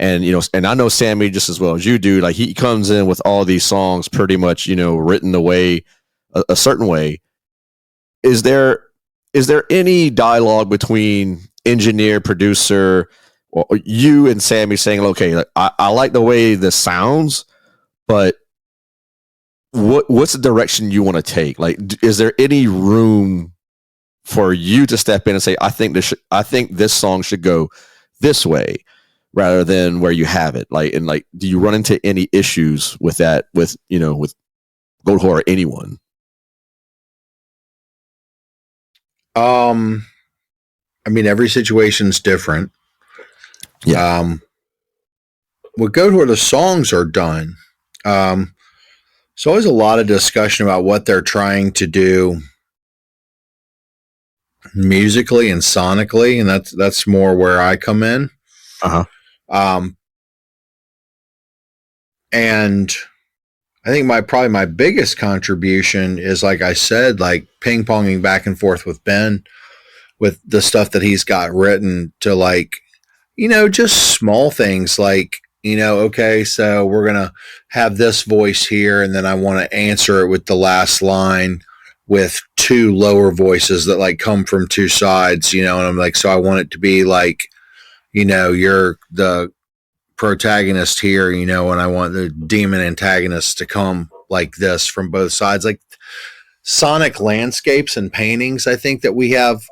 and and I know Sammy just as well as you do. Like he comes in with all these songs pretty much written the way a certain way. Is there any dialogue between engineer, producer, or you and Sammy saying, okay, I like the way this sounds, but what's the direction you want to take? Like, is there any room for you to step in and say, I think this song should go this way rather than where you have it? Like, and like, do you run into any issues with that with Goatwhore or anyone?
I mean, every situation's different.
Yeah.
With Goatwhore, the songs are done. There's always a lot of discussion about what they're trying to do musically and sonically, and that's more where I come in. And I think probably my biggest contribution is, like I said, like ping-ponging back and forth with Ben with the stuff that he's got written to, like, just small things like, okay, so we're going to have this voice here, and then I want to answer it with the last line with two lower voices that like come from two sides, and I'm like, so I want it to be like, you're the protagonist here, and I want the demon antagonist to come like this from both sides. Like sonic landscapes and paintings, I think that we have,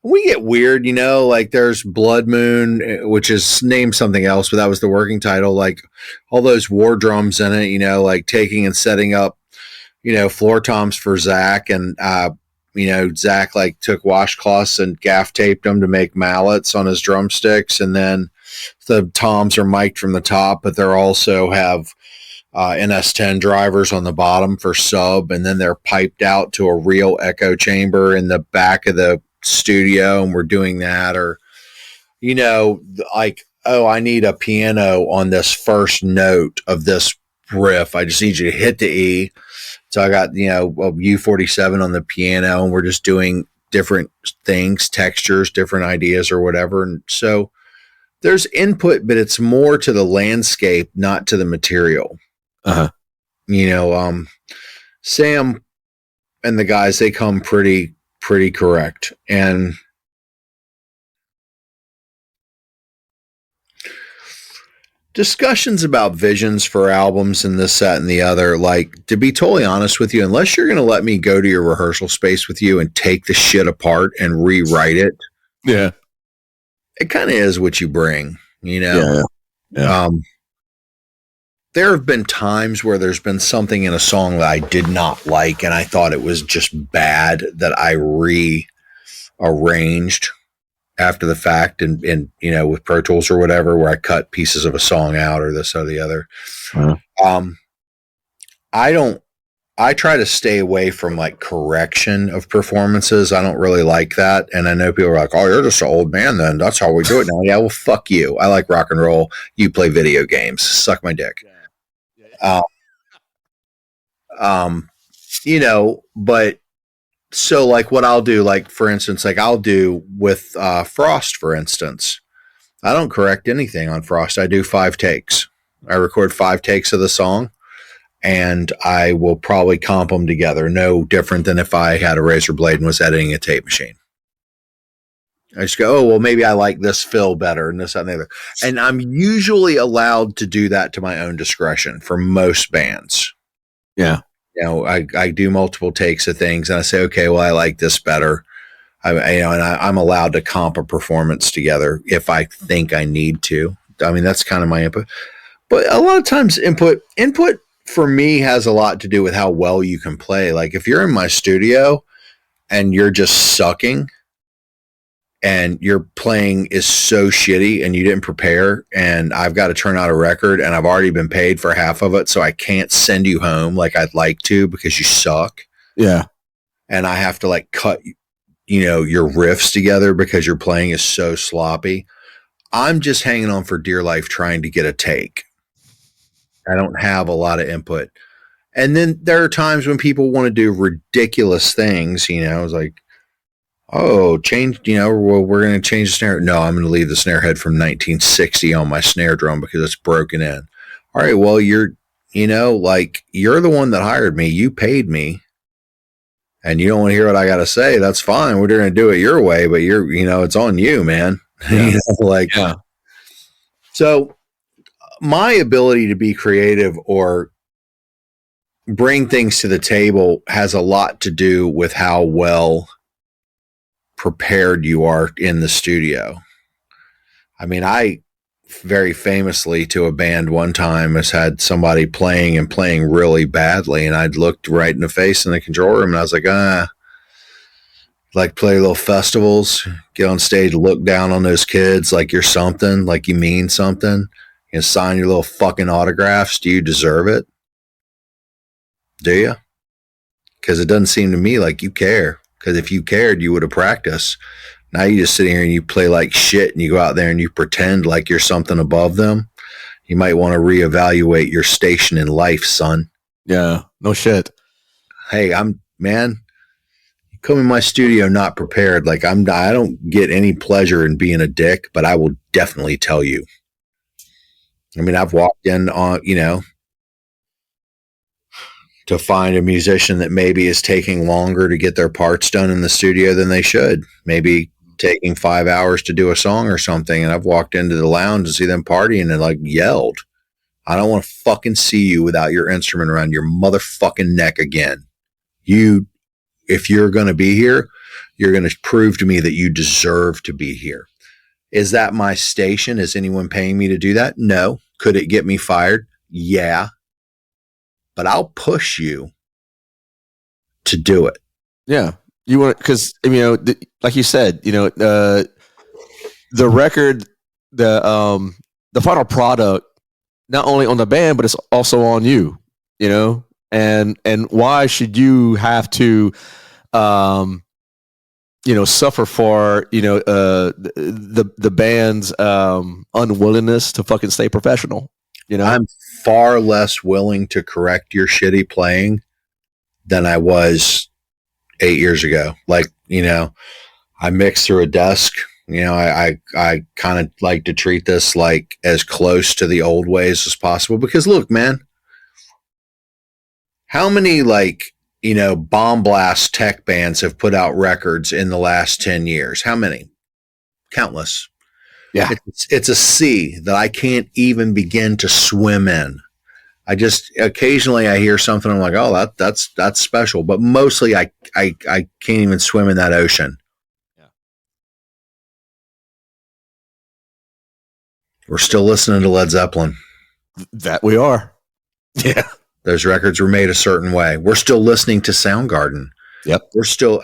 we get weird, like there's Blood Moon, which is named something else, but that was the working title. Like all those war drums in it, like taking and setting up, floor toms for Zach, and Zach like took washcloths and gaff taped them to make mallets on his drumsticks, and then the toms are mic'd from the top, but they're also have NS10 drivers on the bottom for sub, and then they're piped out to a real echo chamber in the back of the studio, and we're doing that. Or like, oh, I need a piano on this first note of this riff, I just need you to hit the E. So I got a U47 on the piano, and we're just doing different things, textures, different ideas or whatever. And so there's input, but it's more to the landscape, not to the material. Sam and the guys, they come pretty correct. And discussions about visions for albums and this, that, and the other, like, to be totally honest with you, unless you're going to let me go to your rehearsal space with you and take the shit apart and rewrite it.
Yeah.
It kind of is what you bring,
Yeah.
There have been times where there's been something in a song that I did not like, and I thought it was just bad, that I rearranged after the fact, and with Pro Tools or whatever, where I cut pieces of a song out or this or the other.
Uh-huh.
I try to stay away from like correction of performances. I don't really like that. And I know people are like, oh, you're just an old man then. That's how we do it now. Yeah, well, fuck you. I like rock and roll. You play video games. Suck my dick. Yeah. But so like what I'll do, like for instance, like I'll do with Frost, for instance, I don't correct anything on Frost. I do 5 takes. I record 5 takes of the song. And I will probably comp them together. No different than if I had a razor blade and was editing a tape machine. I just go, oh, well, maybe I like this fill better and this, that, and the other. And I'm usually allowed to do that to my own discretion for most bands.
Yeah.
I do multiple takes of things and I say, okay, well, I like this better. I'm allowed to comp a performance together if I think I need to. I mean, that's kind of my input. But a lot of times input for me has a lot to do with how well you can play. Like if you're in my studio and you're just sucking and your playing is so shitty and you didn't prepare and I've got to turn out a record and I've already been paid for half of it, so I can't send you home like I'd like to because you suck.
Yeah.
And I have to like cut, your riffs together because your playing is so sloppy. I'm just hanging on for dear life trying to get a take. I don't have a lot of input. And then there are times when people want to do ridiculous things, it's like, oh, change, well, we're going to change the snare. No, I'm going to leave the snare head from 1960 on my snare drum because it's broken in. All right, well, you're the one that hired me. You paid me. And you don't want to hear what I got to say. That's fine. We're going to do it your way, but it's on you, man.
Yeah.
So my ability to be creative or bring things to the table has a lot to do with how well prepared you are in the studio. I mean, I very famously to a band one time has had somebody playing really badly. And I'd looked right in the face in the control room and I was like, like play little festivals, get on stage, look down on those kids like you're something, like you mean something. Sign your little fucking autographs. Do you deserve it? Do you? Because it doesn't seem to me like you care. Because if you cared, you would have practiced. Now you just sit here and you play like shit and you go out there and you pretend like you're something above them. You might want to reevaluate your station in life, son.
Yeah, no shit.
Hey, you come in my studio not prepared. Like I don't get any pleasure in being a dick, but I will definitely tell you. I mean, I've walked in on, to find a musician that maybe is taking longer to get their parts done in the studio than they should. Maybe taking 5 hours to do a song or something. And I've walked into the lounge and see them partying and like yelled, I don't want to fucking see you without your instrument around your motherfucking neck again. If you're going to be here, you're going to prove to me that you deserve to be here. Is that my station? Is anyone paying me to do that? No. Could it get me fired? Yeah. But I'll push you to do it.
Yeah. You want, because, like you said, the record, the final product, not only on the band, but it's also on you, and why should you have to, suffer for the band's unwillingness to fucking stay professional.
I'm far less willing to correct your shitty playing than I was 8 years ago. Like, I mix through a desk. I kind of like to treat this like as close to the old ways as possible because look, man, how many bomb blast tech bands have put out records in the last 10 years? How many? Countless.
Yeah.
It's a sea that I can't even begin to swim in. I just occasionally I hear something. I'm like, oh, that's special. But mostly I can't even swim in that ocean.
Yeah.
We're still listening to Led Zeppelin.
That we are. Yeah.
Those records were made a certain way. We're still listening to Soundgarden.
Yep.
We're still,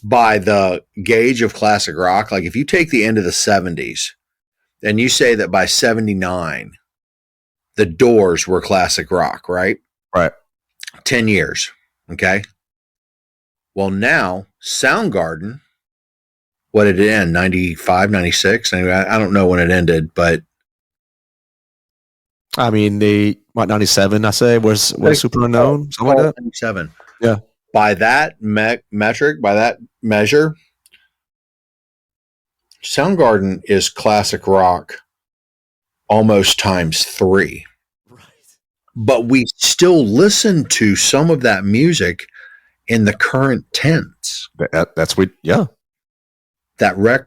by the gauge of classic rock, like if you take the end of the 70s and you say that by 79, the Doors were classic rock, right?
Right.
10 years. Okay. Well, now Soundgarden, what did it end? 95, 96? Anyway, I don't know when it ended, but
I mean, they, what, 97, I say, was Super Unknown, something like that?
97.
Yeah.
By that metric, by that measure, Soundgarden is classic rock almost times 3.
Right.
But we still listen to some of that music in the current tense.
That's what, yeah.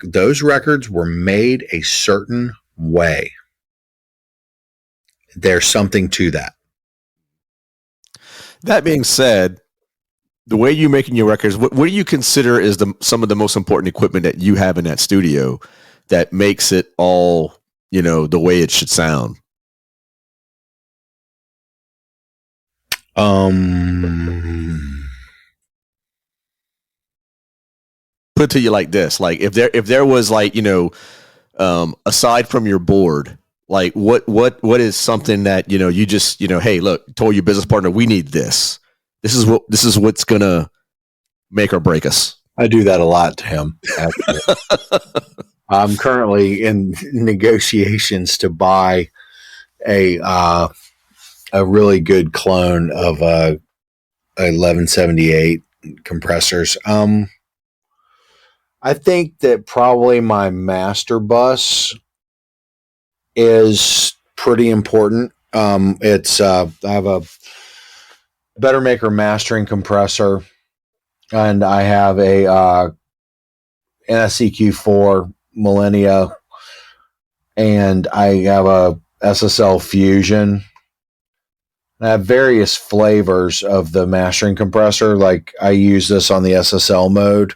Those records were made a certain way. There's something to that.
That being said, the way you're making your records, what do you consider is some of the most important equipment that you have in that studio that makes it all, the way it should sound? Put it to you like this: like if there was like aside from your board, like what is something that you just hey, look, told your business partner, we need this. This is what's gonna make or break us.
I do that a lot to him. I'm currently in negotiations to buy a really good clone of 1178 compressors. I think that probably my master bus is pretty important. I have a Better Maker mastering compressor, and I have a NSEQ4 Millennia, and I have a SSL Fusion. I have various flavors of the mastering compressor. Like I use this on the SSL mode.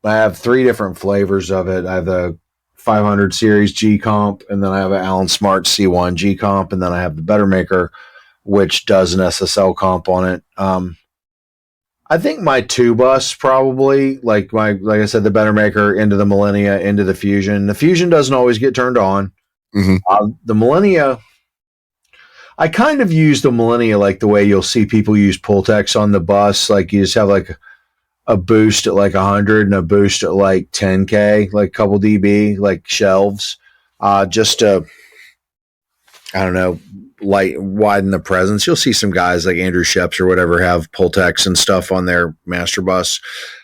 I have 3 different flavors of it. I have the 500 series G comp, and then I have an Allen Smart C1 G comp, and then I have the Better Maker, which does an SSL comp on it. I think my 2-bus probably, like I said, the Better Maker into the Millennia, into the Fusion. The Fusion doesn't always get turned on.
Mm-hmm.
The Millennia, I kind of use the Millennia like the way you'll see people use Pultex on the bus. Like you just have like a boost at like 100 and a boost at like 10K, like a couple dB, like shelves, just to, I don't know, widen the presence. You'll see some guys like Andrew Sheps or whatever have Pultex and stuff on their master bus.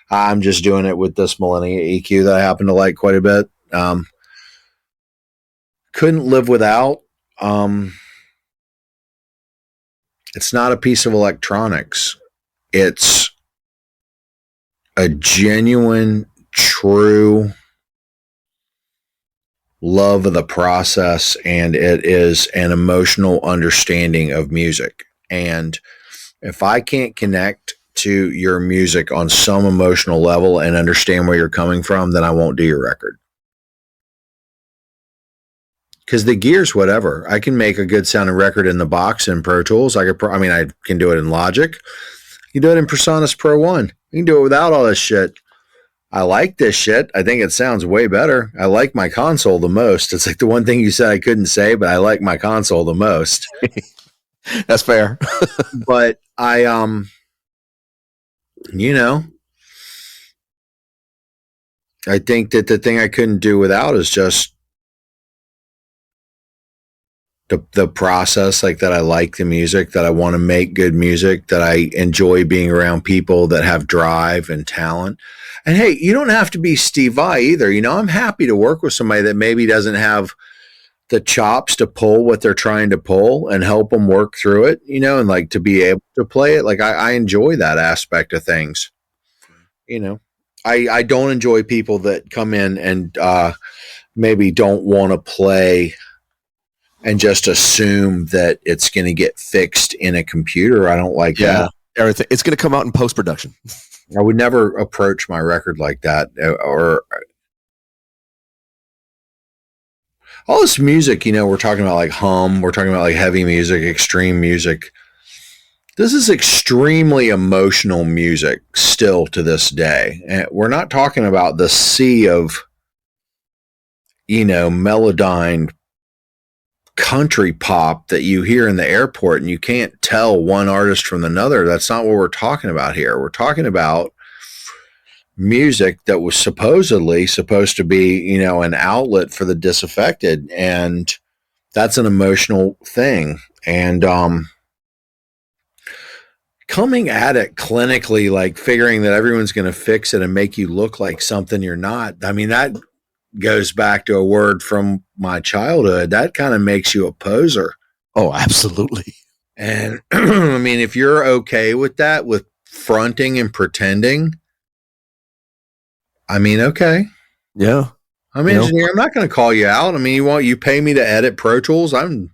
I'm just doing it with this Millennia EQ that I happen to like quite a bit. Couldn't live without. It's not a piece of electronics. It's a genuine, true love of the process, and it is an emotional understanding of music. And if I can't connect to your music on some emotional level and understand where you're coming from, then I won't do your record. Because the gear's whatever. I can make a good sounding record in the box in Pro Tools. I can do it in Logic. You can do it in PreSonus Pro 1. You can do it without all this shit. I like this shit. I think it sounds way better. I like my console the most. It's like the one thing you said I couldn't say, but I like my console the most.
That's fair.
But I, I think that the thing I couldn't do without is just the process, like that I like the music, that I want to make good music, that I enjoy being around people that have drive and talent. And hey, you don't have to be Steve Vai either. I'm happy to work with somebody that maybe doesn't have the chops to pull what they're trying to pull and help them work through it, and like to be able to play it. Like I enjoy that aspect of things. I don't enjoy people that come in and maybe don't want to play and just assume that it's going to get fixed in a computer. I don't like that.
Everything. It's going to come out in post-production.
I would never approach my record like that. Or all this music, we're talking about like hum, we're talking about like heavy music, extreme music. This is extremely emotional music still to this day. And we're not talking about the sea of, melodyne country pop that you hear in the airport and you can't tell one artist from another. That's not what we're talking about here. We're talking about music that was supposedly supposed to be, you know, an outlet for the disaffected. And that's an emotional thing. And coming at it clinically, like figuring that everyone's going to fix it and make you look like something you're not. I mean, that goes back to a word from my childhood. That kind of makes you a poser.
Oh, absolutely.
And I mean, if you're okay with that, with fronting and pretending, I mean, okay.
Yeah.
I'm an engineer. I'm not going to call you out. I mean, you pay me to edit Pro Tools. I'm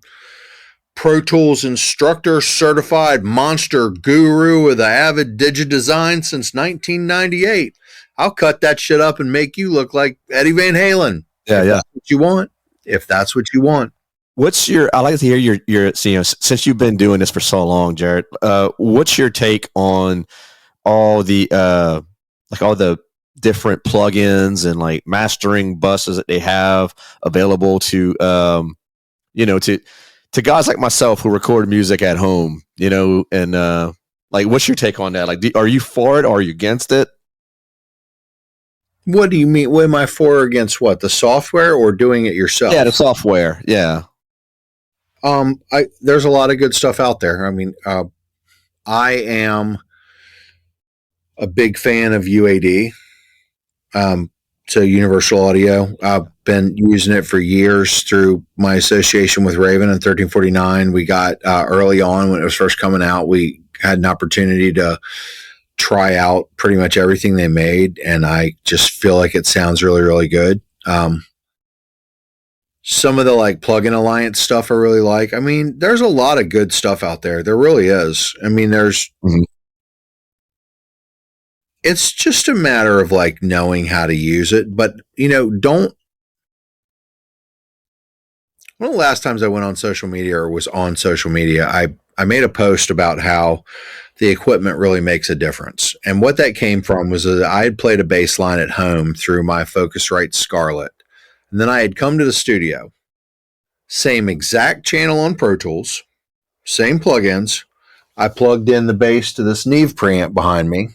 Pro Tools instructor, certified monster guru with an avid DigiDesign since 1998. I'll cut that shit up and make you look like Eddie Van Halen.
Yeah,
That's what you want. If that's what you want.
I like to hear your since you've been doing this for so long, Jarrett, what's your take on all the different plugins and like mastering buses that they have available to to guys like myself who record music at home, you know, and like, what's your take on that? Like, are you for it or are you against it?
What do you mean? What am I for or against? What, the software or doing it yourself?
Yeah, the software. Yeah.
There's a lot of good stuff out there. I mean, I am a big fan of UAD. So Universal Audio. I've been using it for years through my association with Raven and 1349. We got early on when it was first coming out, we had an opportunity to try out pretty much everything they made, and I just feel like it sounds really, really good. Some of the like plugin alliance stuff I really like. I mean, there's a lot of good stuff out there. There really is. I mean, it's just a matter of like knowing how to use it. But, you know, one of the last times I went on social media or was on social media, I made a post about how the equipment really makes a difference. And what that came from was that I had played a bass line at home through my Focusrite Scarlett. And then I had come to the studio, same exact channel on Pro Tools, same plugins. I plugged in the bass to this Neve preamp behind me,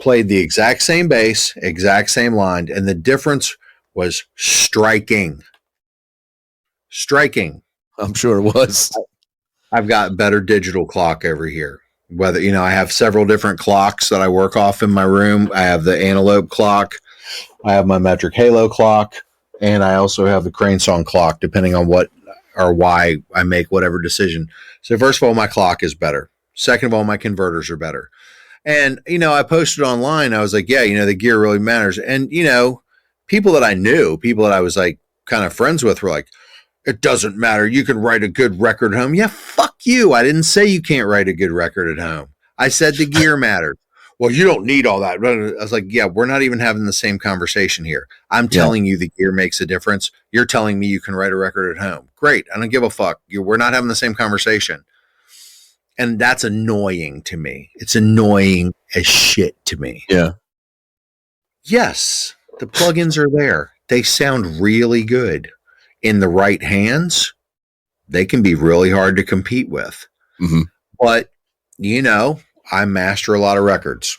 played the exact same bass, exact same line, and the difference was striking. Striking.
I'm sure it was.
I've got better digital clock over here. Whether, you know, I have several different clocks that I work off in my room. I have the Antelope clock. I have my Metric Halo clock. And I also have the Crane Song clock, depending on what or why I make whatever decision. So first of all, my clock is better. Second of all, my converters are better. And, you know, I posted online. I was like, yeah, you know, the gear really matters. And, you know, people that I knew, people that I was like kind of friends with were like, it doesn't matter. You can write a good record at home. Yeah, fuck you. I didn't say you can't write a good record at home. I said the gear matters. Well, you don't need all that. I was like, yeah, we're not even having the same conversation here. I'm telling you the gear makes a difference. You're telling me you can write a record at home. Great. I don't give a fuck. We're not having the same conversation. And that's annoying to me. It's annoying as shit to me.
Yeah.
Yes, the plugins are there. They sound really good. In the right hands, they can be really hard to compete with. But, you know, I master a lot of records.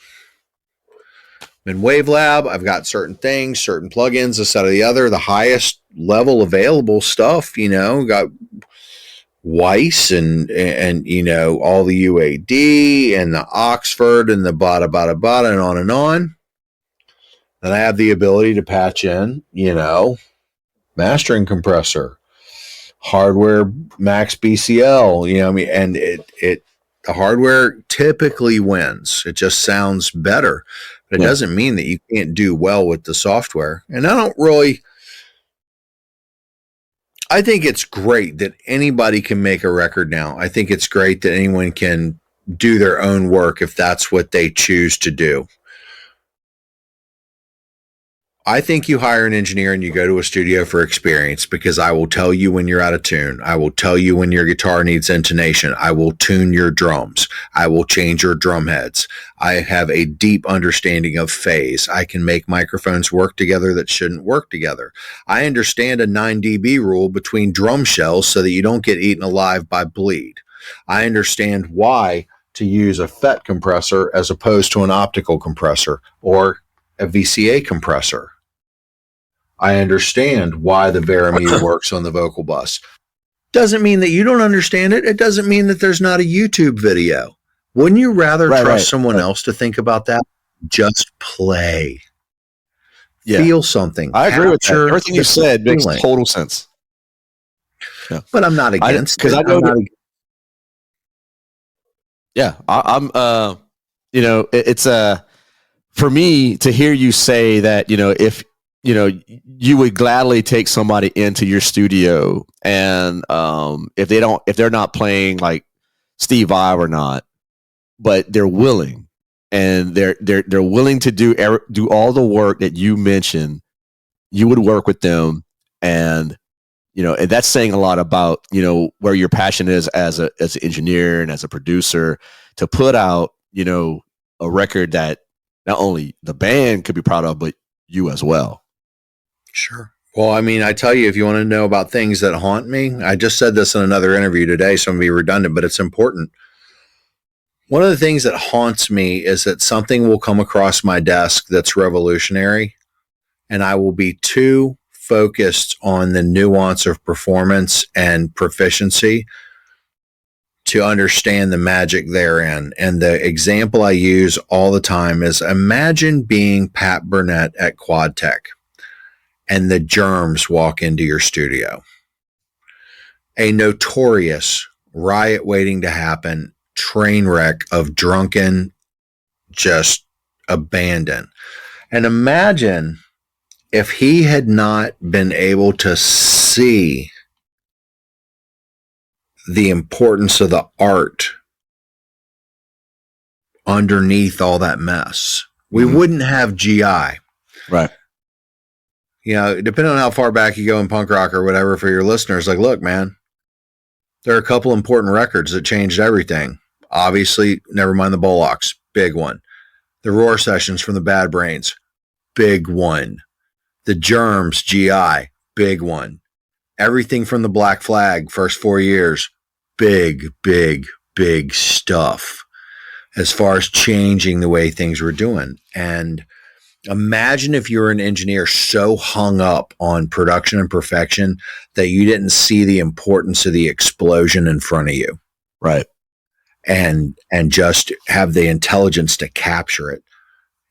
In Wavelab, I've got certain things, certain plugins, this, that, or the other. The highest level available stuff, you know, got Weiss and you know, all the UAD and the Oxford and the bada, and on and on. Then I have the ability to patch in, you know, mastering compressor, hardware max BCL, you know what I mean? And the hardware typically wins. It just sounds better, but it doesn't mean that you can't do well with the software. And I think it's great that anybody can make a record now. I think it's great that anyone can do their own work if that's what they choose to do. I think you hire an engineer and you go to a studio for experience, because I will tell you when you're out of tune. I will tell you when your guitar needs intonation. I will tune your drums. I will change your drum heads. I have a deep understanding of phase. I can make microphones work together that shouldn't work together. I understand a 9 dB rule between drum shells so that you don't get eaten alive by bleed. I understand why to use a FET compressor as opposed to an optical compressor or a VCA compressor. I understand why the Veramute works on the vocal bus. Doesn't mean that you don't understand it. It doesn't mean that there's not a YouTube video. Wouldn't you rather trust someone else to think about that? Just play. Yeah. Feel something.
I agree with that. Everything you said makes total sense.
Yeah. But I'm not against it.
Because I know I'm you know, it's for me to hear you say that, you know, if you know, you would gladly take somebody into your studio, and if they're not playing like Steve Vai or not, but they're willing, and they're willing to do all the work that you mentioned, you would work with them, and you know, and that's saying a lot about, you know, where your passion is as an engineer and as a producer, to put out, you know, a record that not only the band could be proud of, but you as well.
Sure. Well, I mean, I tell you, if you want to know about things that haunt me, I just said this in another interview today, so I'm going to be redundant, but it's important. One of the things that haunts me is that something will come across my desk that's revolutionary, and I will be too focused on the nuance of performance and proficiency to understand the magic therein. And the example I use all the time is, imagine being Pat Burnett at QuadTech, and the Germs walk into your studio. A notorious riot waiting to happen, train wreck of drunken, just abandon. And imagine if he had not been able to see the importance of the art underneath all that mess. We wouldn't have GI.
Right.
You know, depending on how far back you go in punk rock or whatever, for your listeners, like, look, man, there are a couple important records that changed everything. Obviously, Nevermind the Bullocks, big one. The Roar Sessions from the Bad Brains, big one. The Germs, GI, big one. Everything from the Black Flag, first 4 years, big, big, big stuff as far as changing the way things were doing. And imagine if you're an engineer so hung up on production and perfection that you didn't see the importance of the explosion in front of you.
Right.
And just have the intelligence to capture it.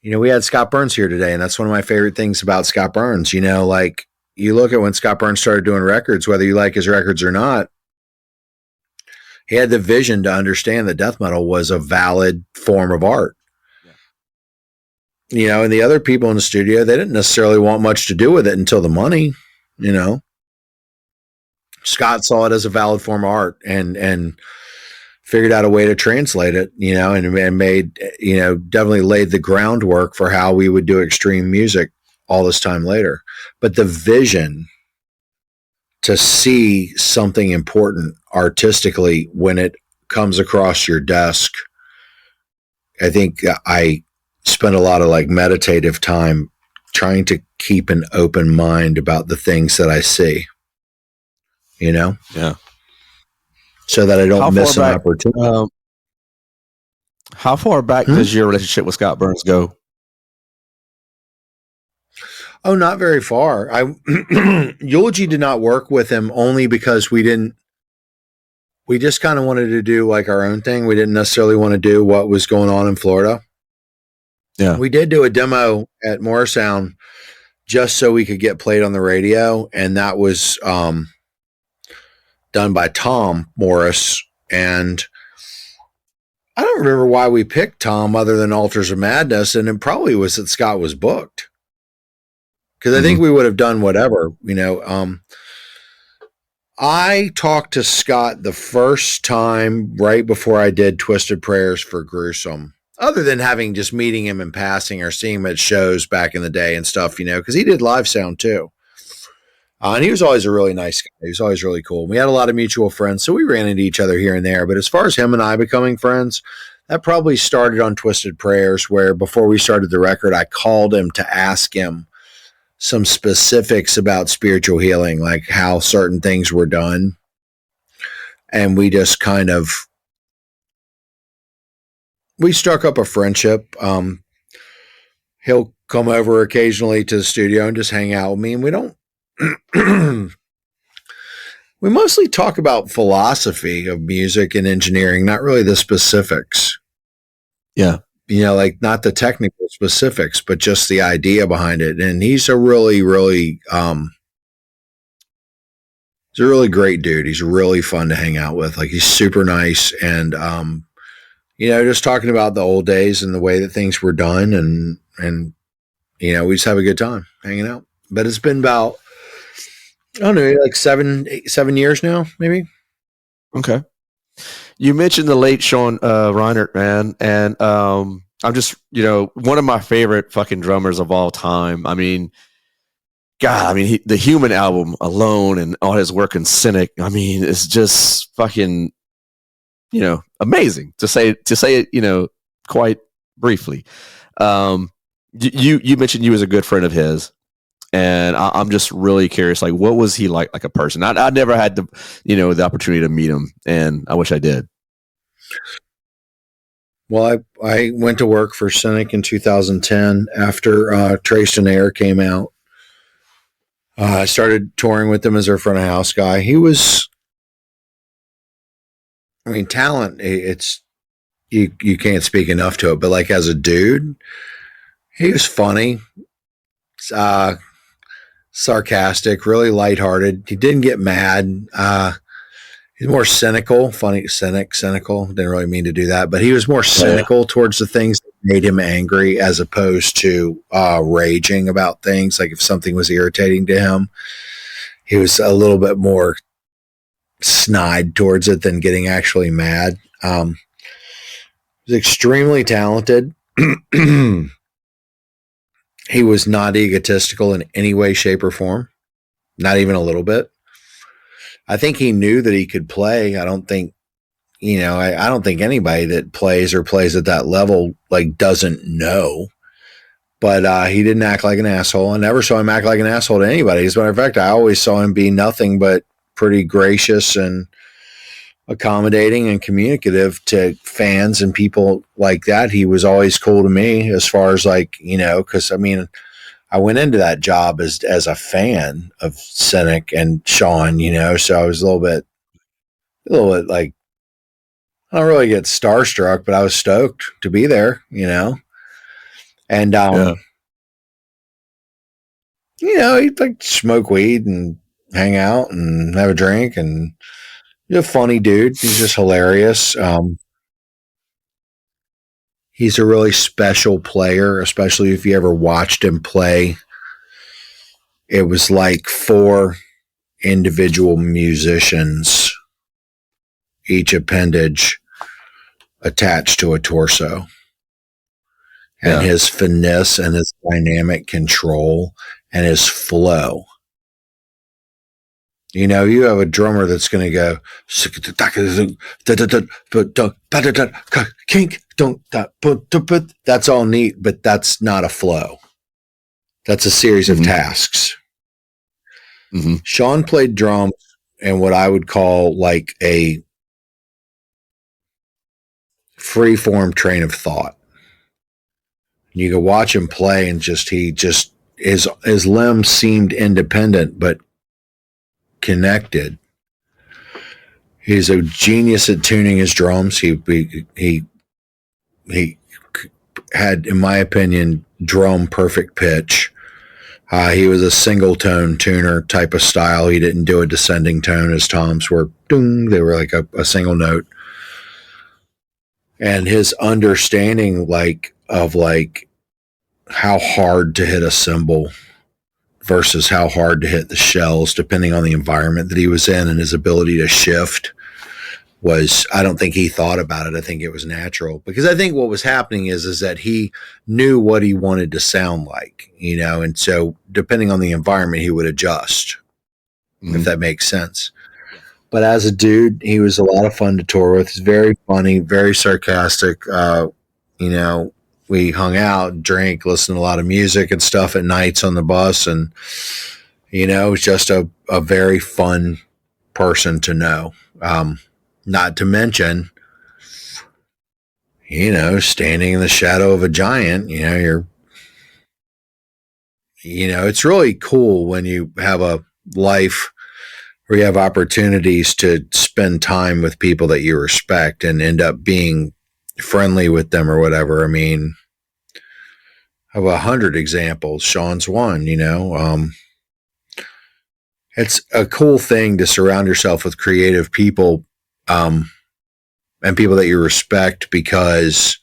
You know, we had Scott Burns here today, and that's one of my favorite things about Scott Burns. You know, like, you look at when Scott Burns started doing records, whether you like his records or not, he had the vision to understand that death metal was a valid form of art. You know, and the other people in the studio, they didn't necessarily want much to do with it until the money, you know. Scott saw it as a valid form of art and figured out a way to translate it, you know, and made, you know, definitely laid the groundwork for how we would do extreme music all this time later. But the vision to see something important artistically when it comes across your desk, I think I spend a lot of like meditative time trying to keep an open mind about the things that I see, you know?
Yeah.
So that I don't miss an opportunity.
How far back does your relationship with Scott Burns go?
Oh, not very far. Eulogy did not work with him only because we just kind of wanted to do like our own thing. We didn't necessarily want to do what was going on in Florida.
Yeah.
We did do a demo at Morrisound just so we could get played on the radio. And that was done by Tom Morris. And I don't remember why we picked Tom other than Altars of Madness. And it probably was that Scott was booked. Because I think we would have done whatever, you know. I talked to Scott the first time right before I did Twisted Prayers for Gruesome. other than having just meeting him in passing or seeing him at shows back in the day and stuff, you know, because he did live sound too. And he was always a really nice guy. He was always really cool. We had a lot of mutual friends, so we ran into each other here and there. But as far as him and I becoming friends, that probably started on Twisted Prayers, where before we started the record, I called him to ask him some specifics about spiritual healing, like how certain things were done. And we just kind of, we struck up a friendship. He'll come over occasionally to the studio and just hang out with me. And we don't, we mostly talk about philosophy of music and engineering, not really the specifics.
Yeah.
You know, like not the technical specifics, but just the idea behind it. And he's a really, really, he's a really great dude. He's really fun to hang out with. Like he's super nice. And, you know, just talking about the old days and the way that things were done. And, you know, we just have a good time hanging out. But it's been about, I don't know, like 7 years now, maybe.
Okay. You mentioned the late Sean Reinert, man, and I'm just, you know, one of my favorite fucking drummers of all time. I mean, God, I mean, the Human album alone and all his work in Cynic, I mean, it's just fucking, you know, amazing to say it, you know, quite briefly. You mentioned you was a good friend of his. And I'm just really curious, like, what was he like a person? I never had the opportunity to meet him, and I wish I did.
Well, I went to work for Cynic in 2010 after Traced in Air came out. I started touring with him as their front of house guy. He was, I mean, talent. It's you can't speak enough to it, but like as a dude, he was funny. Sarcastic, really lighthearted. He didn't get mad. He's more cynical, cynical. Didn't really mean to do that, but he was more cynical towards the things that made him angry as opposed to raging about things. Like if something was irritating to him, he was a little bit more snide towards it than getting actually mad. He's extremely talented. He was not egotistical in any way, shape, or form. Not even a little bit. I think he knew that he could play. I don't think, you know, I don't think anybody that plays or plays at that level, like, doesn't know. But he didn't act like an asshole. I never saw him act like an asshole to anybody. As a matter of fact, I always saw him be nothing but pretty gracious and accommodating and communicative to fans and people like that. He was always cool to me as far as, like, you know, because I mean, I went into that job as a fan of Cynic and Sean, you know, so I was a little bit like, I don't really get starstruck, but I was stoked to be there, you know. And you know, he'd like smoke weed and hang out and have a drink, and he's a funny dude. He's just hilarious. He's a really special player, especially if you ever watched him play. It was like 4 individual musicians, each appendage attached to a torso. And his finesse and his dynamic control and his flow. You know, you have a drummer that's going to go kink, that's all neat, but that's not a flow. That's a series of tasks. Mm-hmm. Sean played drums in what I would call like a free-form train of thought. You could watch him play and his limbs seemed independent, but connected. He's a genius at tuning his drums. He had, in my opinion, drum perfect pitch. He was a single tone tuner type of style. He didn't do a descending tone as toms were. Ding, they were like a single note. And his understanding of how hard to hit a cymbal versus how hard to hit the shells, depending on the environment that he was in, and his ability to shift was, I don't think he thought about it. I think it was natural, because I think what was happening is that he knew what he wanted to sound like, and so depending on the environment, he would adjust, if that makes sense. But as a dude, he was a lot of fun to tour with. He's very funny, very sarcastic. We hung out, drank, listened to a lot of music and stuff at nights on the bus. And, it was just a very fun person to know. Not to mention, standing in the shadow of a giant, it's really cool when you have a life where you have opportunities to spend time with people that you respect and end up being friendly with them or whatever. I mean, I have 100 examples. Sean's one, it's a cool thing to surround yourself with creative people, and people that you respect, because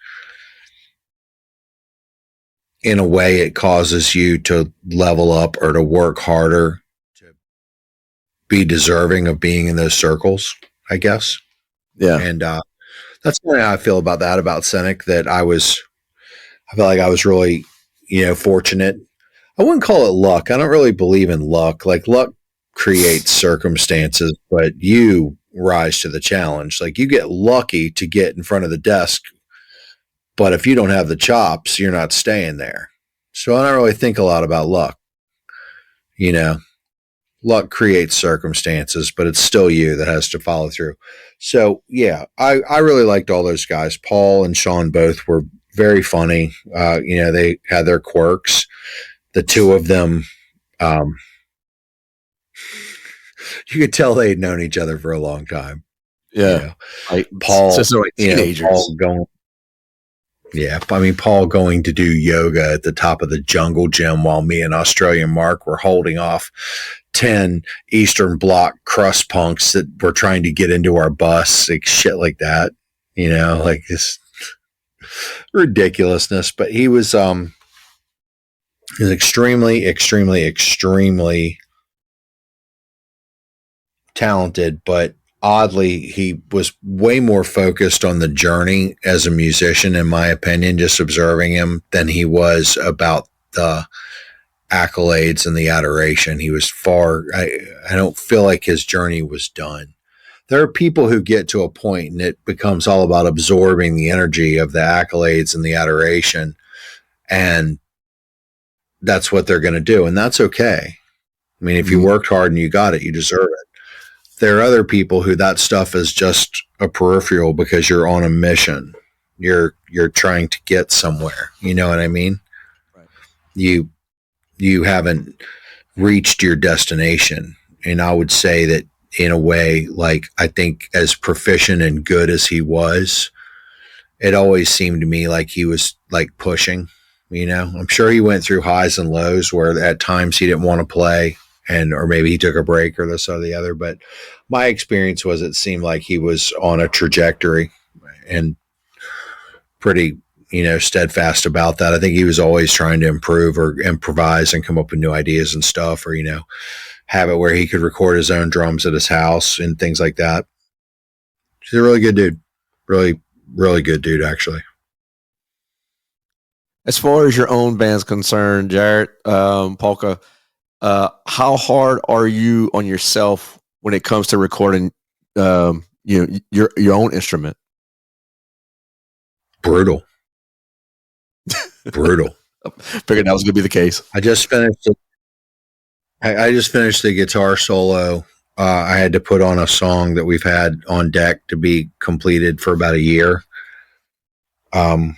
in a way it causes you to level up or to work harder, to be deserving of being in those circles, I guess.
Yeah.
And that's the way I feel about that, about Scenic, that I feel like I was really, fortunate. I wouldn't call it luck. I don't really believe in luck. Like, luck creates circumstances, but you rise to the challenge. Like, you get lucky to get in front of the desk, but if you don't have the chops, you're not staying there. So I don't really think a lot about luck. Luck creates circumstances, but it's still you that has to follow through. So yeah, I really liked all those guys. Paul and Sean both were very funny. They had their quirks. The two of them, you could tell they'd known each other for a long time.
Yeah.
Like Paul,
so like teenagers.
Paul going to do yoga at the top of the jungle gym while me and Australian Mark were holding off 10 Eastern Bloc crust punks that were trying to get into our bus, like shit like that, like this ridiculousness. But he was extremely, extremely, extremely talented, but oddly, he was way more focused on the journey as a musician, in my opinion, just observing him, than he was about the accolades and the adoration. He was I don't feel like his journey was done. There are people who get to a point and it becomes all about absorbing the energy of the accolades and the adoration, and that's what they're going to do, and that's okay. I mean, if you worked hard and you got it, you deserve it. There are other people who that stuff is just a peripheral, because you're on a mission. You're trying to get somewhere. You know what I mean? Right. You haven't reached your destination. And I would say that, in a way, like, I think as proficient and good as he was, it always seemed to me like he was like pushing, I'm sure he went through highs and lows where at times he didn't want to play, or maybe he took a break or this or the other. But my experience was, it seemed like he was on a trajectory and pretty, steadfast about that. I think he was always trying to improve or improvise and come up with new ideas and stuff, or, have it where he could record his own drums at his house and things like that. He's a really good dude. Really, really good dude, actually.
As far as your own band's concerned, Jarrett, Pulchra, how hard are you on yourself when it comes to recording, your own instrument?
Brutal.
Figured that was going to be the case.
I just finished the guitar solo. I had to put on a song that we've had on deck to be completed for about a year. I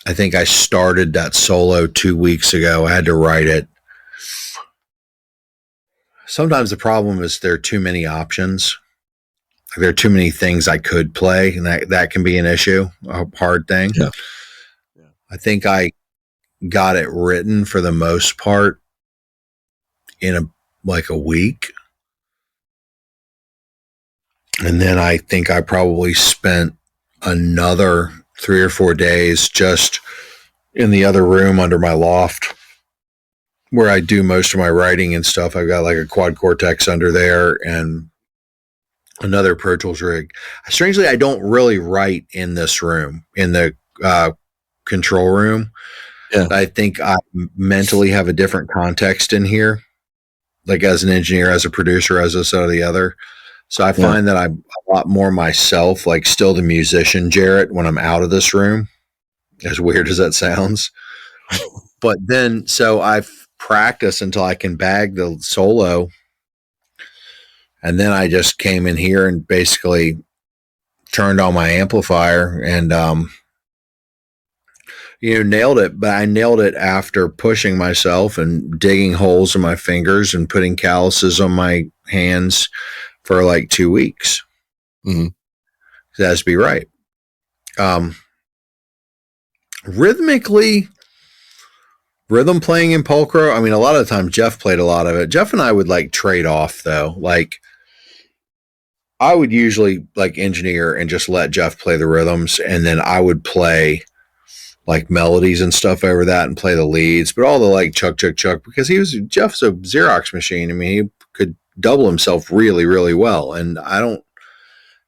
think I started that solo 2 weeks ago. I had to write it. Sometimes the problem is there are too many options. There are too many things I could play, and that can be an issue, a hard thing.
Yeah.
I think I got it written for the most part in a week. And then I think I probably spent another 3 or 4 days just in the other room under my loft where I do most of my writing and stuff. I've got like a quad cortex under there and another Pro Tools rig. Strangely, I don't really write in this room, in the control room.
Yeah.
I think I mentally have a different context in here, like as an engineer, as a producer, as this or the other. So I find that I'm a lot more myself, like still the musician Jarrett when I'm out of this room, as weird as that sounds. But then, so I've practiced until I can bag the solo. And then I just came in here and basically turned on my amplifier and, nailed it. But I nailed it after pushing myself and digging holes in my fingers and putting calluses on my hands for like 2 weeks.
Mm-hmm.
That has to be right. Rhythmically, rhythm playing in Pulchra, I mean, a lot of the time Jeff played a lot of it. Jeff and I would like trade off though. Like I would usually like engineer and just let Jeff play the rhythms, and then I would play like melodies and stuff over that and play the leads, but all the like chuck, because Jeff's a Xerox machine. I mean, he could double himself really, really well. And I don't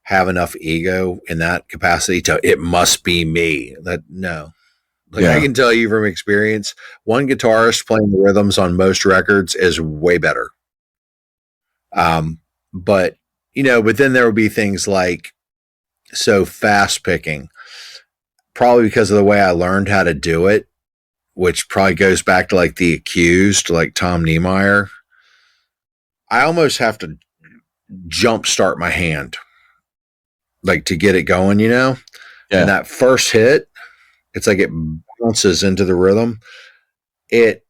have enough ego in that capacity to, it must be me. No. Like I can tell you from experience, one guitarist playing the rhythms on most records is way better. But then there would be things like, so fast picking, probably because of the way I learned how to do it, which probably goes back to like The Accused, like Tom Niemeyer. I almost have to jump start my hand, like to get it going, And that first hit, it's like it bounces into the rhythm. It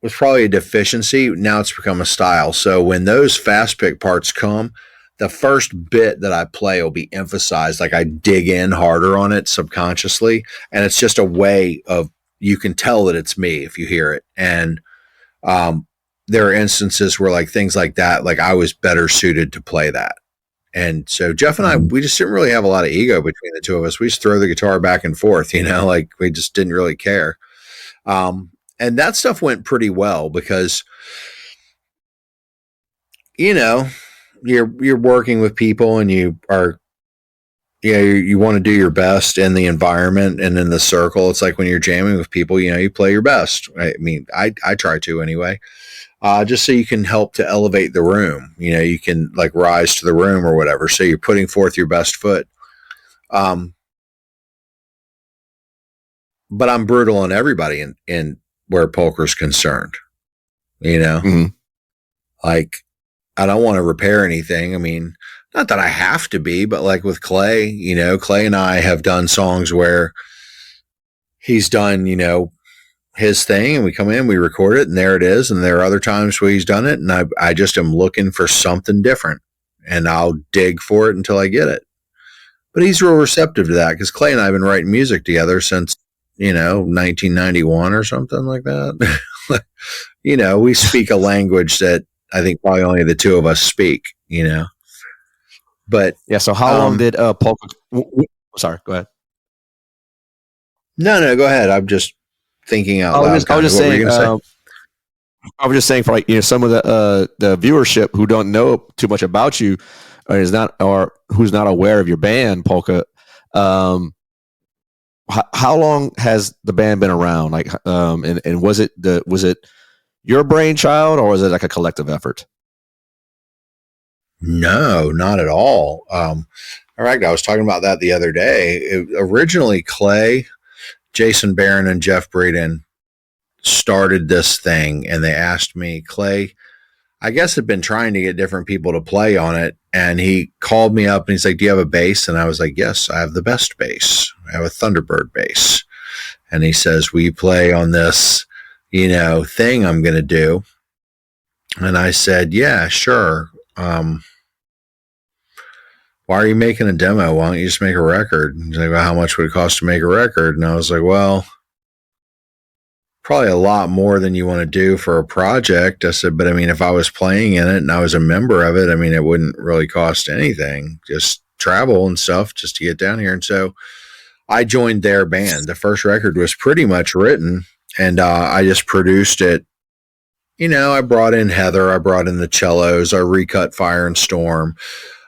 was probably a deficiency. Now it's become a style. So when those fast pick parts come, the first bit that I play will be emphasized. Like I dig in harder on it subconsciously. And it's just a way of, you can tell that it's me if you hear it. And there are instances where like things like that, like I was better suited to play that. And so Jeff and I, we just didn't really have a lot of ego between the two of us. We just throw the guitar back and forth, like we just didn't really care. And that stuff went pretty well because, you're working with people and you are, you want to do your best in the environment and in the circle. It's like when you're jamming with people, you play your best. I mean, I try to anyway, just so you can help to elevate the room. You can like rise to the room or whatever. So you're putting forth your best foot. But I'm brutal on everybody in where Pulchra's concerned,
Mm-hmm.
Like, I don't want to repair anything. I mean, not that I have to be, but like with Clay, Clay and I have done songs where he's done, his thing and we come in, we record it and there it is. And there are other times where he's done it and I just am looking for something different and I'll dig for it until I get it. But he's real receptive to that because Clay and I have been writing music together since, 1991 or something like that. We speak a language that I think probably only the two of us speak, But
yeah. So how long did Pulchra? Sorry, go ahead.
No, go ahead. I'm just thinking out loud.
I was just saying for like some of the viewership who don't know too much about you, or who's not aware of your band Pulchra. How long has the band been around? Like, and was it your brainchild or was it like a collective effort?
No, not at all. In fact, I was talking about that the other day. Originally, Clay, Jason Barron, and Jeff Breeden started this thing, and they asked me, Clay, I guess had been trying to get different people to play on it, and he called me up and he's like, do you have a bass? And I was like, yes, I have the best bass. I have a Thunderbird bass. And he says, will you play on this, thing I'm going to do? And I said, yeah, sure. Why are you making a demo? Why don't you just make a record? He's like, well, how much would it cost to make a record? And I was like, well, probably a lot more than you want to do for a project. I said, but I mean, if I was playing in it and I was a member of it, I mean, it wouldn't really cost anything, just travel and stuff just to get down here. And so I joined their band. The first record was pretty much written and I just produced it. I brought in Heather, I brought in the cellos, I recut Fire and Storm.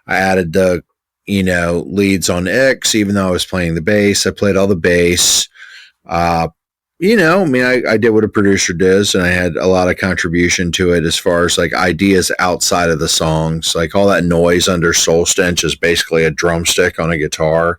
I added the, leads on X, even though I was playing the bass. I played all the bass. I did what a producer does, and I had a lot of contribution to it as far as like ideas outside of the songs. Like all that noise under Soul Stench is basically a drumstick on a guitar,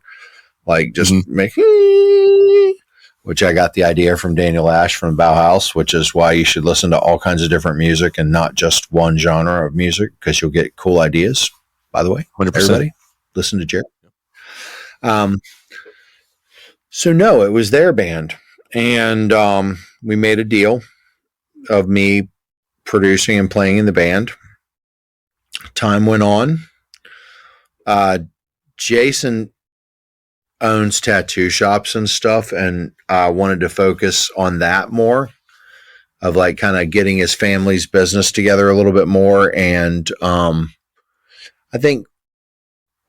like just making, which I got the idea from Daniel Ash from Bauhaus, which is why you should listen to all kinds of different music and not just one genre of music, because you'll get cool ideas. By the way,
100%.
Everybody, listen to Jarrett. So no, it was their band. And we made a deal of me producing and playing in the band. Time went on. Jason owns tattoo shops and stuff, and wanted to focus on that more, of like kind of getting his family's business together a little bit more. And I think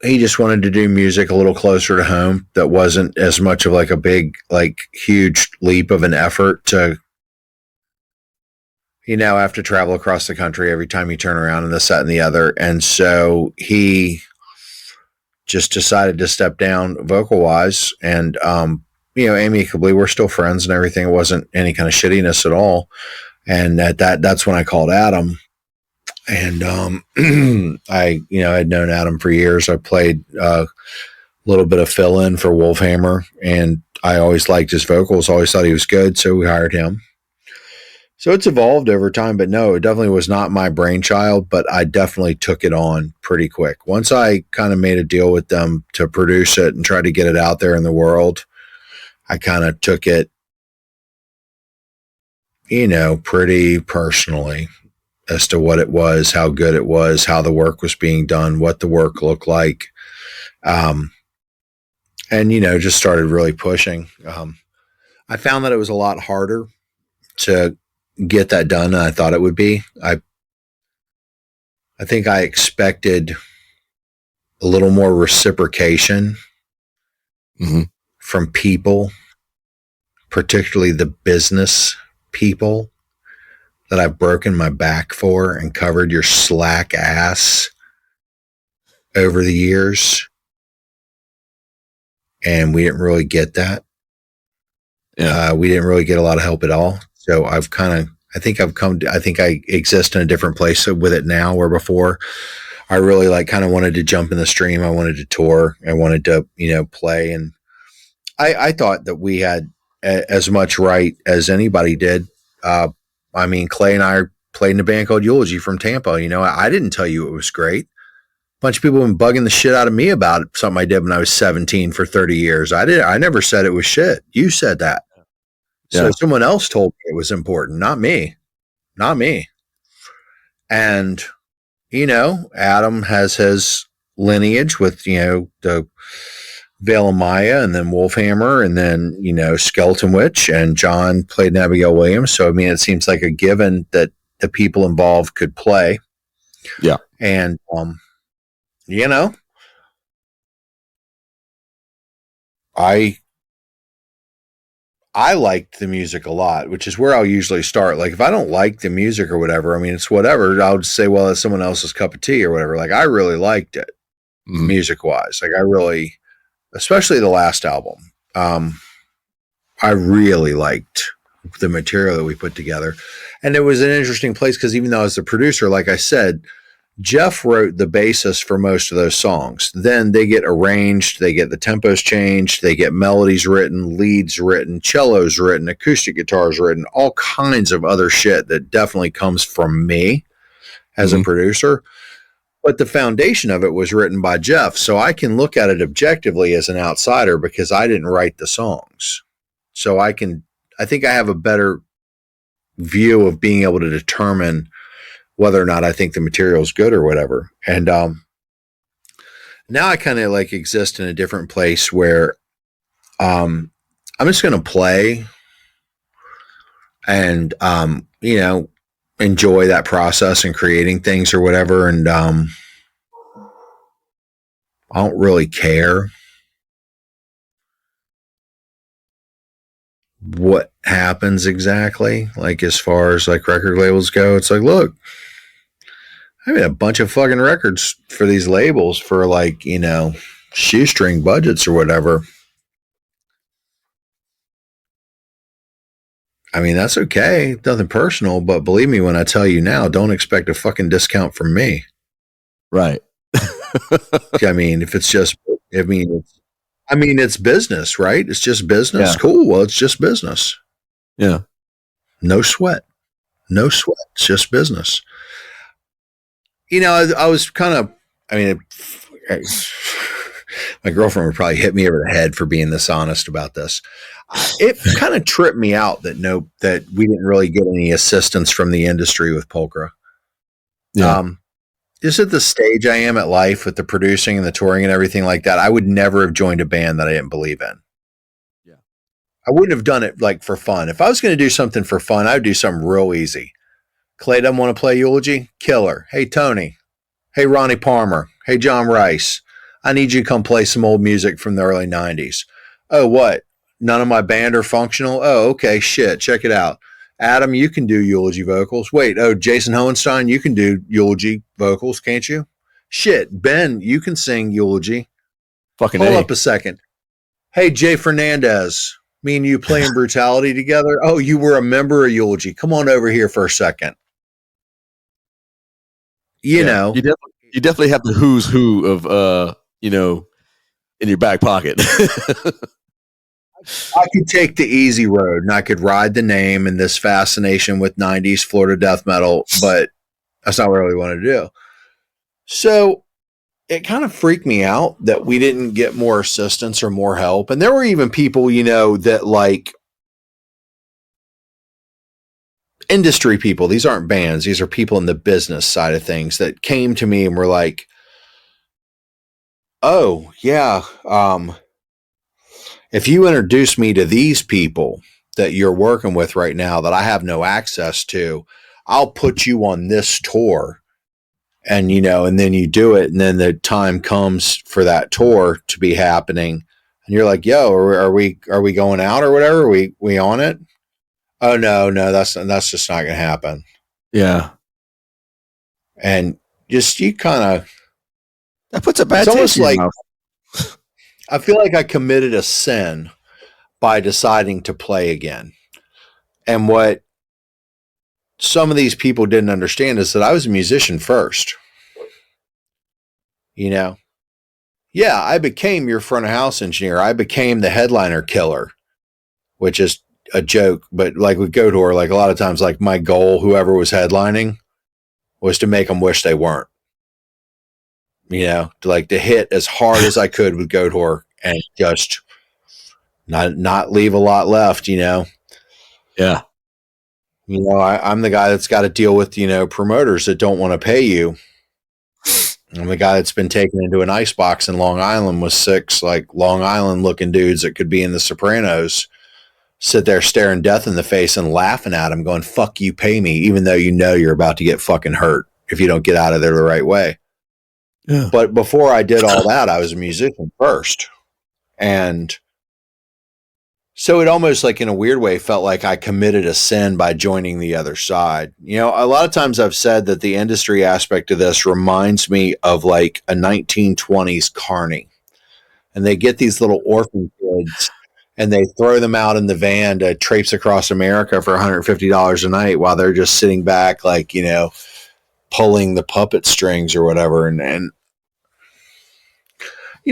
he just wanted to do music a little closer to home that wasn't as much of like a big, like huge leap of an effort to, have to travel across the country every time you turn around and this, that, and the other. And so he just decided to step down vocal wise, and, amicably, we're still friends and everything. It wasn't any kind of shittiness at all. And that's when I called Adam. And I had known Adam for years. I played a little bit of fill-in for Wolfhammer, and I always liked his vocals, always thought he was good, so we hired him. So it's evolved over time, but no, it definitely was not my brainchild, but I definitely took it on pretty quick. Once I kind of made a deal with them to produce it and try to get it out there in the world, I kind of took it, pretty personally, as to what it was, how good it was, how the work was being done, what the work looked like. And, just started really pushing. I found that it was a lot harder to get that done than I thought it would be. I think I expected a little more reciprocation from people, particularly the business people that I've broken my back for and covered your slack ass over the years. And we didn't really get that. Yeah. We didn't really get a lot of help at all. So I think I exist in a different place with it now, where before I really wanted to jump in the stream. I wanted to tour. I wanted to, play. And I thought that we had as much right as anybody did. Clay and I played in a band called Eulogy from Tampa. I didn't tell you it was great. A bunch of people have been bugging the shit out of me about something I did when I was 17 for 30 years. I never said it was shit. You said that. Yeah. So someone else told me it was important, not me. And, Adam has his lineage with, the Veil of Maya, and then Wolfhammer, and then, Skeleton Witch, and John played in Abigail Williams. So, it seems like a given that the people involved could play.
Yeah.
And, I liked the music a lot, which is where I'll usually start. Like, if I don't like the music or whatever, it's whatever. I'll just say, well, it's someone else's cup of tea or whatever. Like, I really liked it music wise. Like, I really, especially the last album. I really liked the material that we put together. And it was an interesting place because even though I was the producer, like I said, Jeff wrote the basis for most of those songs. Then they get arranged, they get the tempos changed, they get melodies written, leads written, cellos written, acoustic guitars written, all kinds of other shit that definitely comes from me as a producer. But the foundation of it was written by Jeff. So I can look at it objectively as an outsider because I didn't write the songs. So I think I have a better view of being able to determine whether or not I think the material is good or whatever. And now I kind of exist in a different place where I'm just going to play and, enjoy that process and creating things or whatever. And I don't really care what happens exactly, as far as record labels go. It's look, I mean, a bunch of fucking records for these labels for like, shoestring budgets or whatever. I mean, that's okay. Nothing personal, but believe me when I tell you now, don't expect a fucking discount from me.
Right.
I mean, if it's just, it's business, right? It's just business.
Yeah.
Cool. Well, it's just business.
Yeah.
No sweat. No sweat. It's just business. I was kind of, my girlfriend would probably hit me over the head for being this honest about this. It kind of tripped me out that we didn't really get any assistance from the industry with Pulchra.
Yeah.
Just at the stage I am at life with the producing and the touring and everything like that, I would never have joined a band that I didn't believe in.
Yeah.
I wouldn't have done it like for fun. If I was going to do something for fun, I would do something real easy. Clay doesn't want to play Eulogy? Killer. Hey, Tony. Hey, Ronnie Palmer. Hey, John Rice. I need you to come play some old music from the early 90s. Oh, what? None of my band are functional? Oh, okay, shit. Check it out. Adam, you can do Eulogy vocals. Wait, Jason Hohenstein, you can do Eulogy vocals, can't you? Shit, Ben, you can sing Eulogy.
Fucking
Hold up a second. Hey, Jay Fernandez, me and you playing Brutality together? Oh, you were a member of Eulogy. Come on over here for a second. You know.
You definitely have the who's who of, in your back pocket.
I could take the easy road and I could ride the name and this fascination with 90s Florida death metal, but that's not what I really want to do. So it kind of freaked me out that we didn't get more assistance or more help. And there were even people, that like industry people, these aren't bands, these are people in the business side of things that came to me and were like, oh, yeah, if you introduce me to these people that you're working with right now that I have no access to, I'll put you on this tour. And, and then you do it. And then the time comes for that tour to be happening. And you're like, yo, are we going out or whatever? Are we on it? Oh, no, that's just not going to happen.
Yeah.
And just, you kind of,
that puts a bad
taste
almost
in your
like,
mouth. I feel like I committed a sin by deciding to play again. And what some of these people didn't understand is that I was a musician first. Yeah, I became your front of house engineer. I became the headliner killer, which is a joke. But like with Goatwhore, like a lot of times, like my goal, whoever was headlining, was to make them wish they weren't. To hit as hard as I could with Goatwhore and just not leave a lot left, Yeah. I'm the guy that's got to deal with, promoters that don't want to pay you. I'm the guy that's been taken into an icebox in Long Island with 6 like Long Island looking dudes that could be in The Sopranos, sit there staring death in the face and laughing at him going, fuck you, pay me, even though you're about to get fucking hurt if you don't get out of there the right way. Yeah. But before I did all that, I was a musician first. And so it almost like in a weird way felt like I committed a sin by joining the other side. A lot of times I've said that the industry aspect of this reminds me of like a 1920s carny. And they get these little orphan kids and they throw them out in the van to traipse across America for $150 a night while they're just sitting back, like, pulling the puppet strings or whatever. And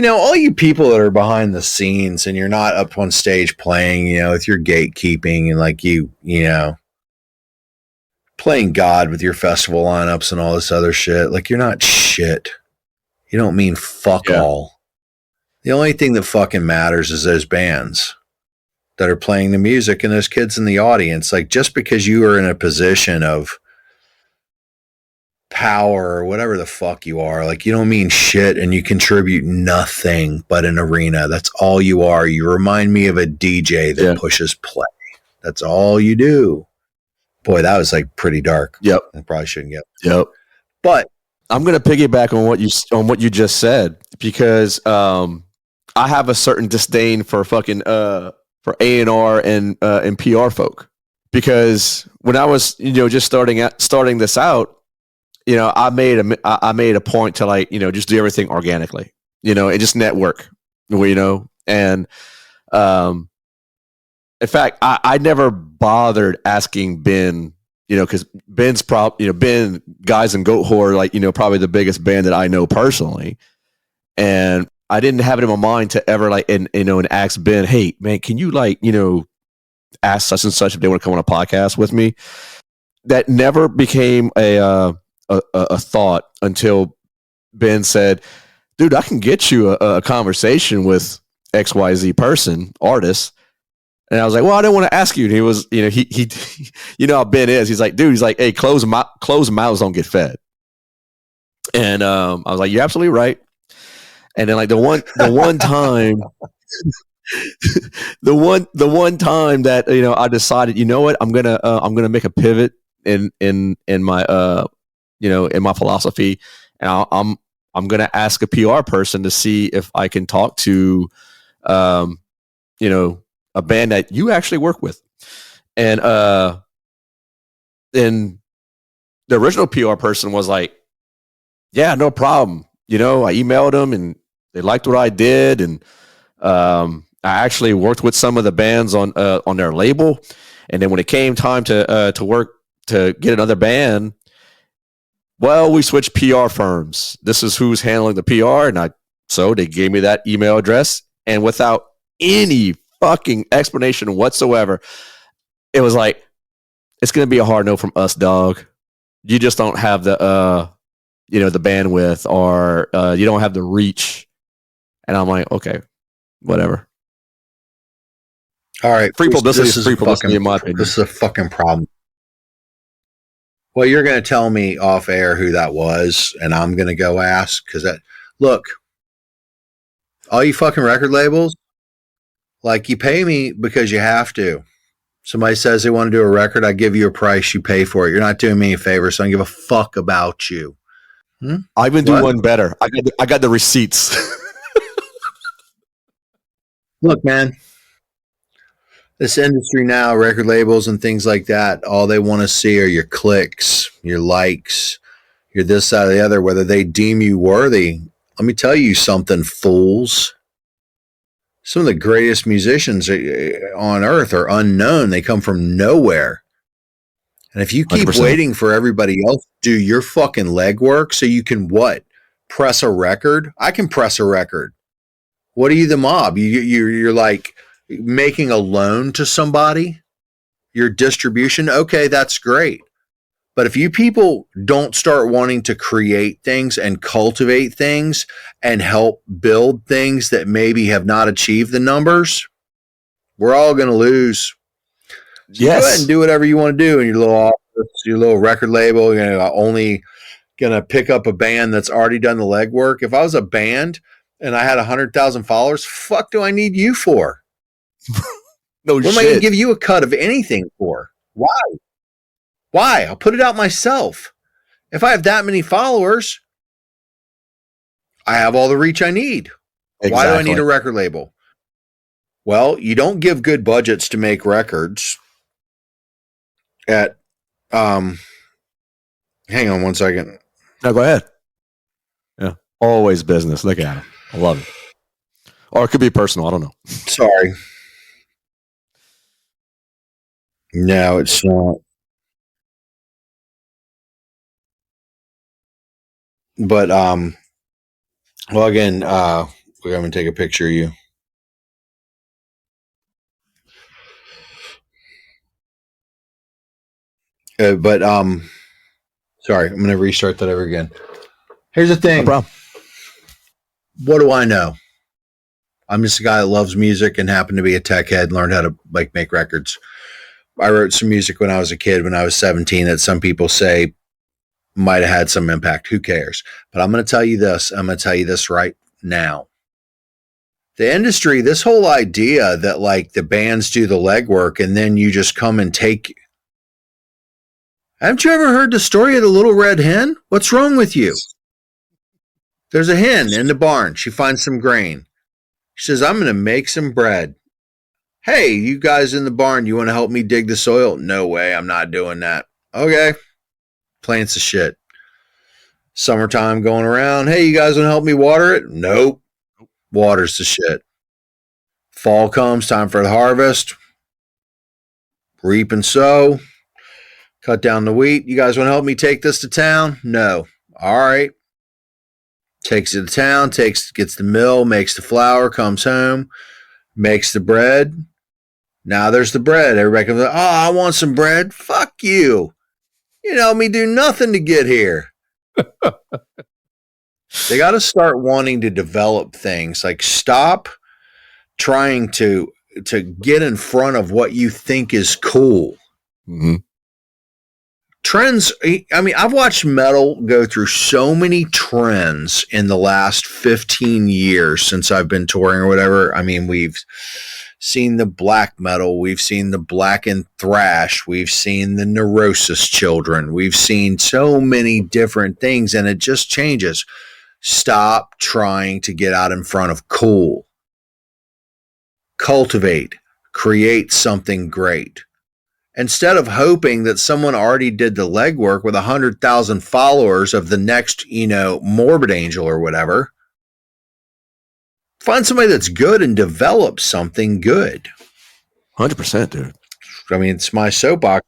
all you people that are behind the scenes and you're not up on stage playing, with your gatekeeping and like playing God with your festival lineups and all this other shit. Like, you're not shit. You don't mean fuck all. The only thing that fucking matters is those bands that are playing the music and those kids in the audience. Like, just because you are in a position of power or whatever the fuck you are, like, you don't mean shit and you contribute nothing but an arena. That's all you are. You remind me of a DJ that pushes play. That's all you do. Boy, that was like pretty dark.
Yep.
I probably shouldn't get.
Yep.
But
I'm going to piggyback on what you just said, because I have a certain disdain for fucking for A&R and PR folk, because when I was just starting this out, I made a point to like, just do everything organically, and just network, and in fact, I never bothered asking Ben, because Ben's Ben Guys and Goatwhore, like, probably the biggest band that I know personally. And I didn't have it in my mind to ever like, and ask Ben, hey man, can you like, ask such and such if they want to come on a podcast with me? That never became a thought until Ben said, dude, I can get you a conversation with XYZ person, artist. And I was like, well, I didn't want to ask you. And he was, he how Ben is. He's like, dude, he's like, hey, closed mouths don't get fed. And I was like, you're absolutely right. And then like the one time, the one time that I decided, you know what, I'm gonna make a pivot in my in my philosophy, and I'm gonna ask a PR person to see if I can talk to a band that you actually work with. And then the original PR person was like, yeah, no problem. I emailed them and they liked what I did. And I actually worked with some of the bands on their label. And then when it came time to work to get another band, well, we switched PR firms. This is who's handling the PR. And so they gave me that email address, and without any fucking explanation whatsoever, it was like, it's going to be a hard no from us, dog. You just don't have the the bandwidth, or you don't have the reach. And I'm like, okay, whatever.
All right,
free publicity is free publicity, in my opinion.
This is a fucking problem. Well, you're going to tell me off air who that was, and I'm going to go ask, because look, all you fucking record labels, like, you pay me because you have to. Somebody says they want to do a record, I give you a price, you pay for it. You're not doing me a favor, so I don't give a fuck about you.
I even do one better. I got the receipts.
Look, man, this industry now, record labels and things like that, all they want to see are your clicks, your likes, your this, that, or the other, whether they deem you worthy. Let me tell you something, fools. Some of the greatest musicians on earth are unknown. They come from nowhere. And if you keep
100%.
waiting for everybody else to do your fucking legwork so you can what? Press a record? I can press a record. What are you, the mob? You're like making a loan to somebody? Your distribution? Okay, that's great. But if you people don't start wanting to create things and cultivate things and help build things that maybe have not achieved the numbers, we're all going to lose. So yes. Go ahead and do whatever you want to do in your little office, your little record label. You're only going to pick up a band that's already done the legwork. If I was a band and I had 100,000 followers, fuck do I need you for?
No
what
shit.
am I going to give you a cut of anything for? Why? I'll put it out myself. If I have that many followers, I have all the reach I need. Exactly. Why do I need a record label? Well, you don't give good budgets to make records at, hang on one second.
No, go ahead. Yeah. Always business. Look at him. I love it. Or it could be personal. I don't know.
Sorry. No, it's not. But, well, again, we're going to take a picture of you. But, sorry, I'm going to restart that over again. Here's the thing.
No problem.
What do I know? I'm just a guy that loves music and happened to be a tech head and learned how to make records. I wrote some music when I was a kid, when I was 17, that some people say might have had some impact. Who cares? But I'm going to tell you this. I'm going to tell you this right now. The industry, this whole idea that the bands do the legwork and then you just come and take. Haven't you ever heard the story of the little red hen? What's wrong with you? There's a hen in the barn. She finds some grain. She says, I'm going to make some bread. Hey, you guys in the barn, you want to help me dig the soil? No way, I'm not doing that. Okay. Plants of shit. Summertime going around. Hey, you guys want to help me water it? Nope. Water's the shit. Fall comes, time for the harvest. Reap and sow. Cut down the wheat. You guys want to help me take this to town? No. All right. Takes it to town, gets the mill, makes the flour, comes home, makes the bread. Now there's the bread. Everybody comes like, oh, I want some bread. Fuck you. You know me do nothing to get here. They got to start wanting to develop things. Like, stop trying to get in front of what you think is cool.
Mm-hmm.
Trends. I mean, I've watched metal go through so many trends in the last 15 years since I've been touring or whatever. I mean, we've seen the black metal, we've seen the black and thrash, we've seen the Neurosis Children, we've seen so many different things, and it just changes. Stop trying to get out in front of cool. Cultivate, create something great. Instead of hoping that someone already did the legwork with 100,000 followers of the next, Morbid Angel or whatever, find somebody that's good and develop something good.
100%, dude.
I mean, it's my soapbox.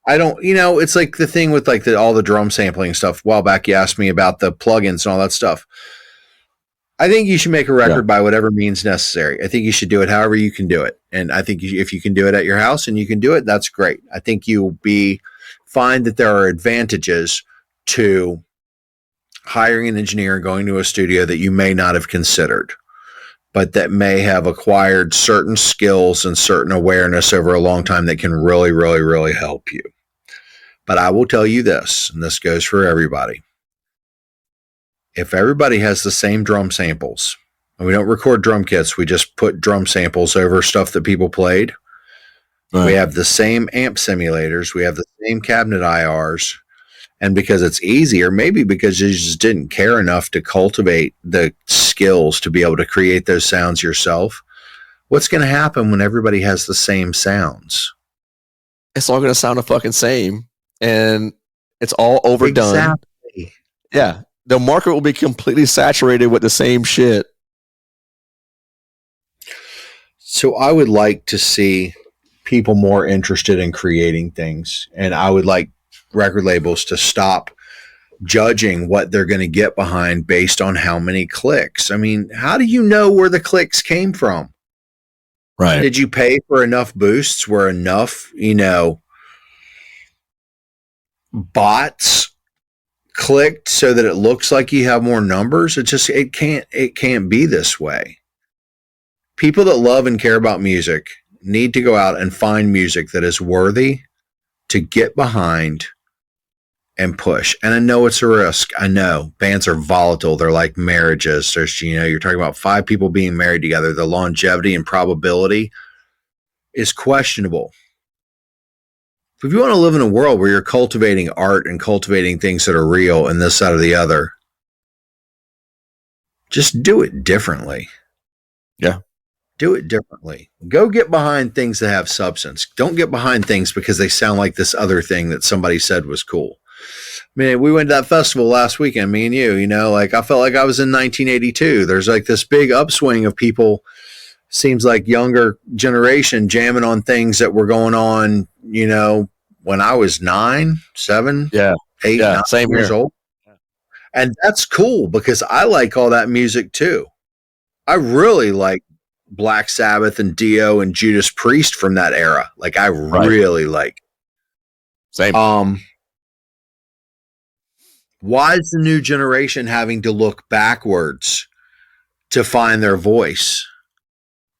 I don't, it's like the thing with like all the drum sampling stuff. A while back, you asked me about the plugins and all that stuff. I think you should make a record by whatever means necessary. I think you should do it however you can do it. And I think if you can do it at your house and you can do it, that's great. I think you'll find that there are advantages to hiring an engineer and going to a studio that you may not have considered, but that may have acquired certain skills and certain awareness over a long time that can really, really, really help you. But I will tell you this, and this goes for everybody. If everybody has the same drum samples, and we don't record drum kits, we just put drum samples over stuff that people played. Right. We have the same amp simulators. We have the same cabinet IRs. And because it's easier, maybe because you just didn't care enough to cultivate the skills to be able to create those sounds yourself, what's going to happen when everybody has the same sounds?
It's all going to sound the fucking same, and it's all overdone.
Exactly.
Yeah. The market will be completely saturated with the same shit.
So I would like to see people more interested in creating things. And I would like record labels to stop judging what they're going to get behind based on how many clicks. I mean, how do you know where the clicks came from?
Right.
Did you pay for enough boosts? Were enough, bots clicked so that it looks like you have more numbers? It can't be this way. People that love and care about music need to go out and find music that is worthy to get behind and push. And I know it's a risk. I know bands are volatile. They're like marriages. There's, you're talking about 5 people being married together. The longevity and probability is questionable. If you want to live in a world where you're cultivating art and cultivating things that are real and this, that, or the other, just do it differently.
Yeah.
Do it differently. Go get behind things that have substance. Don't get behind things because they sound like this other thing that somebody said was cool. I mean, we went to that festival last weekend, me and you, I felt like I was in 1982. There's like this big upswing of people, seems like younger generation jamming on things that were going on, when I was 9, 7, 8, 9
same
years
here.
old. And that's cool because I like all that music too. I really like Black Sabbath and Dio and Judas Priest from that era. Like I really like.
Same.
Why is the new generation having to look backwards to find their voice?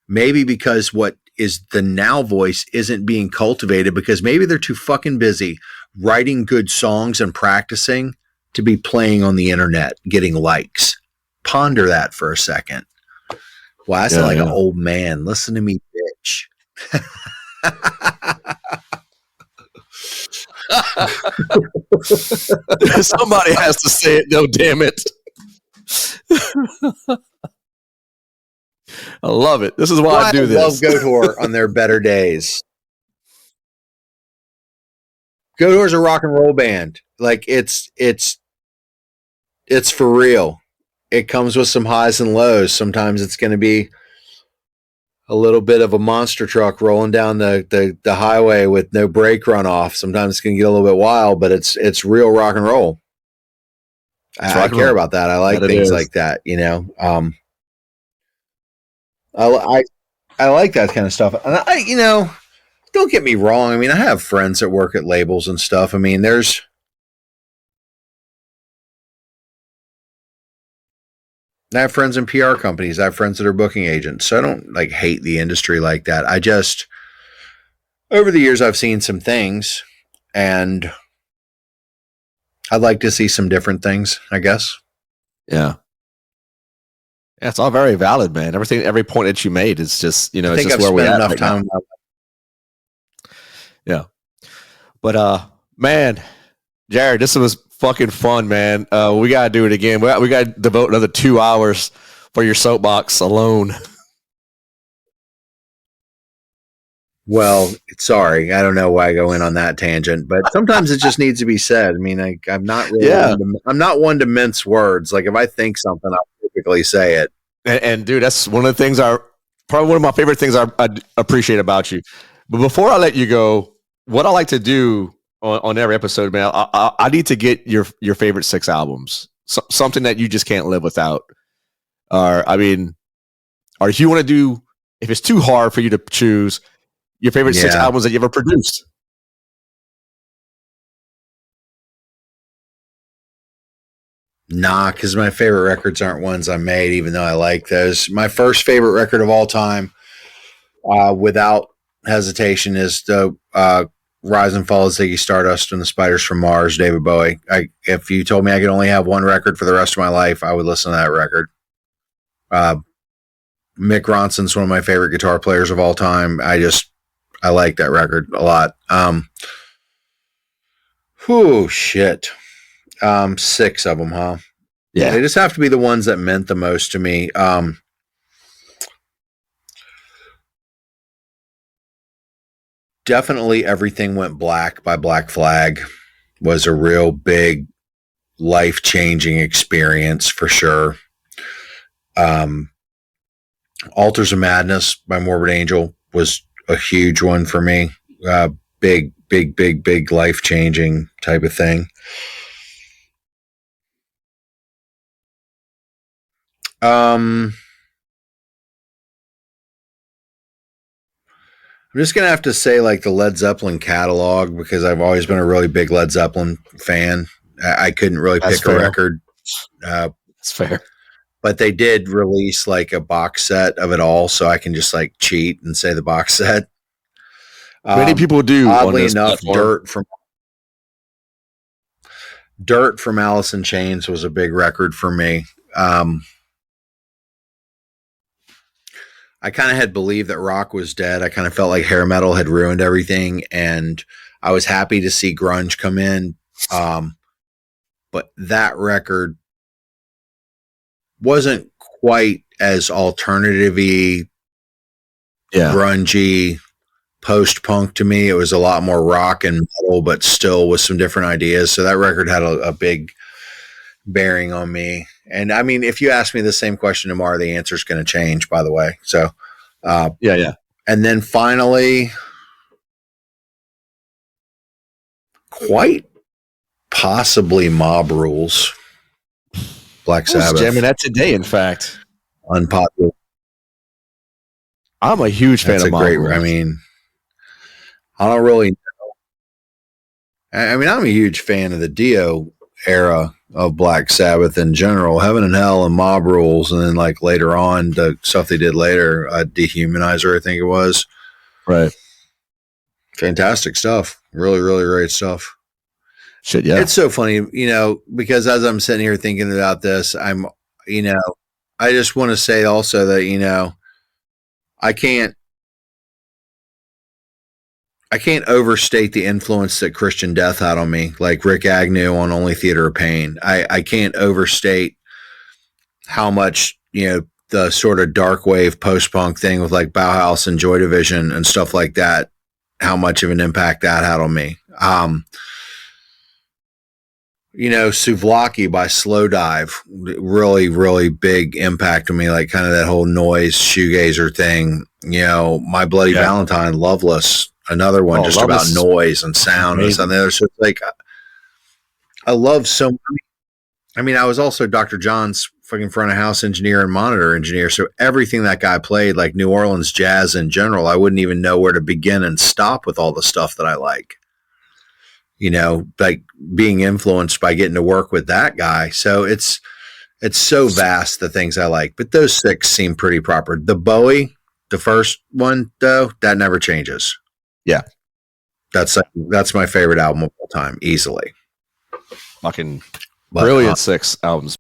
Maybe because what is the now voice isn't being cultivated because maybe they're too fucking busy writing good songs and practicing to be playing on the internet, getting likes. Ponder that for a second. Well, I sound like an old man. Listen to me, bitch.
Somebody has to say it, though, damn it. I love it. This is why I do this.
I love Goatwhore on their better days. Goatwhore's a rock and roll band. Like it's it's for real. It comes with some highs and lows. Sometimes it's going to be a little bit of a monster truck rolling down the highway with no brake runoff. Sometimes it's going to get a little bit wild, but it's real rock and roll. I care about that. I like things like that, you know. I like that kind of stuff. And you know, don't get me wrong. I mean, I have friends that work at labels and stuff. I mean, I have friends in PR companies. I have friends that are booking agents. So I don't like hate the industry like that. I just, over the years, I've seen some things, and I'd like to see some different things, I guess.
Yeah. Yeah, it's all very valid, man. Every point that you made is just, you know,
I think
it's just
I've
where
spent
we're at
enough time.
Yeah. But man, Jarrett, this was fucking fun, man. We gotta do it again. We gotta devote another 2 hours for your soapbox alone.
Well, sorry, I don't know why I go in on that tangent, but sometimes it just needs to be said. I mean, I'm not really I'm not one to mince words. Like if I think something, I'll typically say it.
And dude, that's one of the things probably one of my favorite things I appreciate about you. But before I let you go, what I like to do on every episode, man, I need to get your favorite 6 albums, something that you just can't live without. Or I mean, or if you want to do, if it's too hard for you to choose, your favorite 6 albums that you ever produced.
Nah, because my favorite records aren't ones I made, even though I like those. My first favorite record of all time, without hesitation, is the Rise and Fall of Ziggy Stardust and the Spiders from Mars, David Bowie. If you told me I could only have one record for the rest of my life, I would listen to that record. Mick Ronson's one of my favorite guitar players of all time. I like that record a lot. Shit. 6 of them, huh?
Yeah.
They just have to be the ones that meant the most to me. Definitely Everything Went Black by Black Flag was a real big life-changing experience for sure. Altars of Madness by Morbid Angel was a huge one for me. Big life-changing type of thing. I'm just going to have to say like the Led Zeppelin catalog, because I've always been a really big Led Zeppelin fan. I couldn't really pick a record.
That's fair.
But they did release like a box set of it all, so I can just like cheat and say the box set.
Many people do.
Oddly enough, Dirt from Alice in Chains was a big record for me. I kind of had believed that rock was dead. I kind of felt like hair metal had ruined everything, and I was happy to see grunge come in. But that record wasn't quite as alternative-y, grungy, post-punk to me. It was a lot more rock and metal, but still with some different ideas. So that record had a big bearing on me. And I mean, if you ask me the same question tomorrow, the answer is going to change, by the way. So,
yeah.
And then finally, quite possibly Mob Rules, Black Sabbath.
I was jamming that today, in fact.
Unpopular.
I'm a huge fan of Mob Rules.
I mean, I don't really know. I mean, I'm a huge fan of the Dio era of Black Sabbath in general, Heaven and Hell and Mob Rules, and then like later on the stuff they did later, Dehumanizer, I think it was.
Right.
Fantastic stuff. Really, really great stuff.
Shit, yeah.
It's so funny, you know, because as I'm sitting here thinking about this, I just want to say also that, you know, I can't overstate the influence that Christian Death had on me, like Rick Agnew on Only Theater of Pain. I can't overstate how much, you know, the sort of dark wave post-punk thing with like Bauhaus and Joy Division and stuff like that, how much of an impact that had on me. Souvlaki by Slow Dive, really, really big impact on me, like kind of that whole noise shoegazer thing. My Bloody Valentine, Loveless, another one just about noise and sound and something. There's just like, I love so many. I mean, I was also Dr. John's fucking front of house engineer and monitor engineer. So everything that guy played, like New Orleans jazz in general, I wouldn't even know where to begin and stop with all the stuff that I like. Like being influenced by getting to work with that guy. So it's so vast, the things I like, but those 6 seem pretty proper. The Bowie, the first one though, that never changes.
Yeah.
That's my favorite album of all time, easily.
Fucking brilliant 6 albums.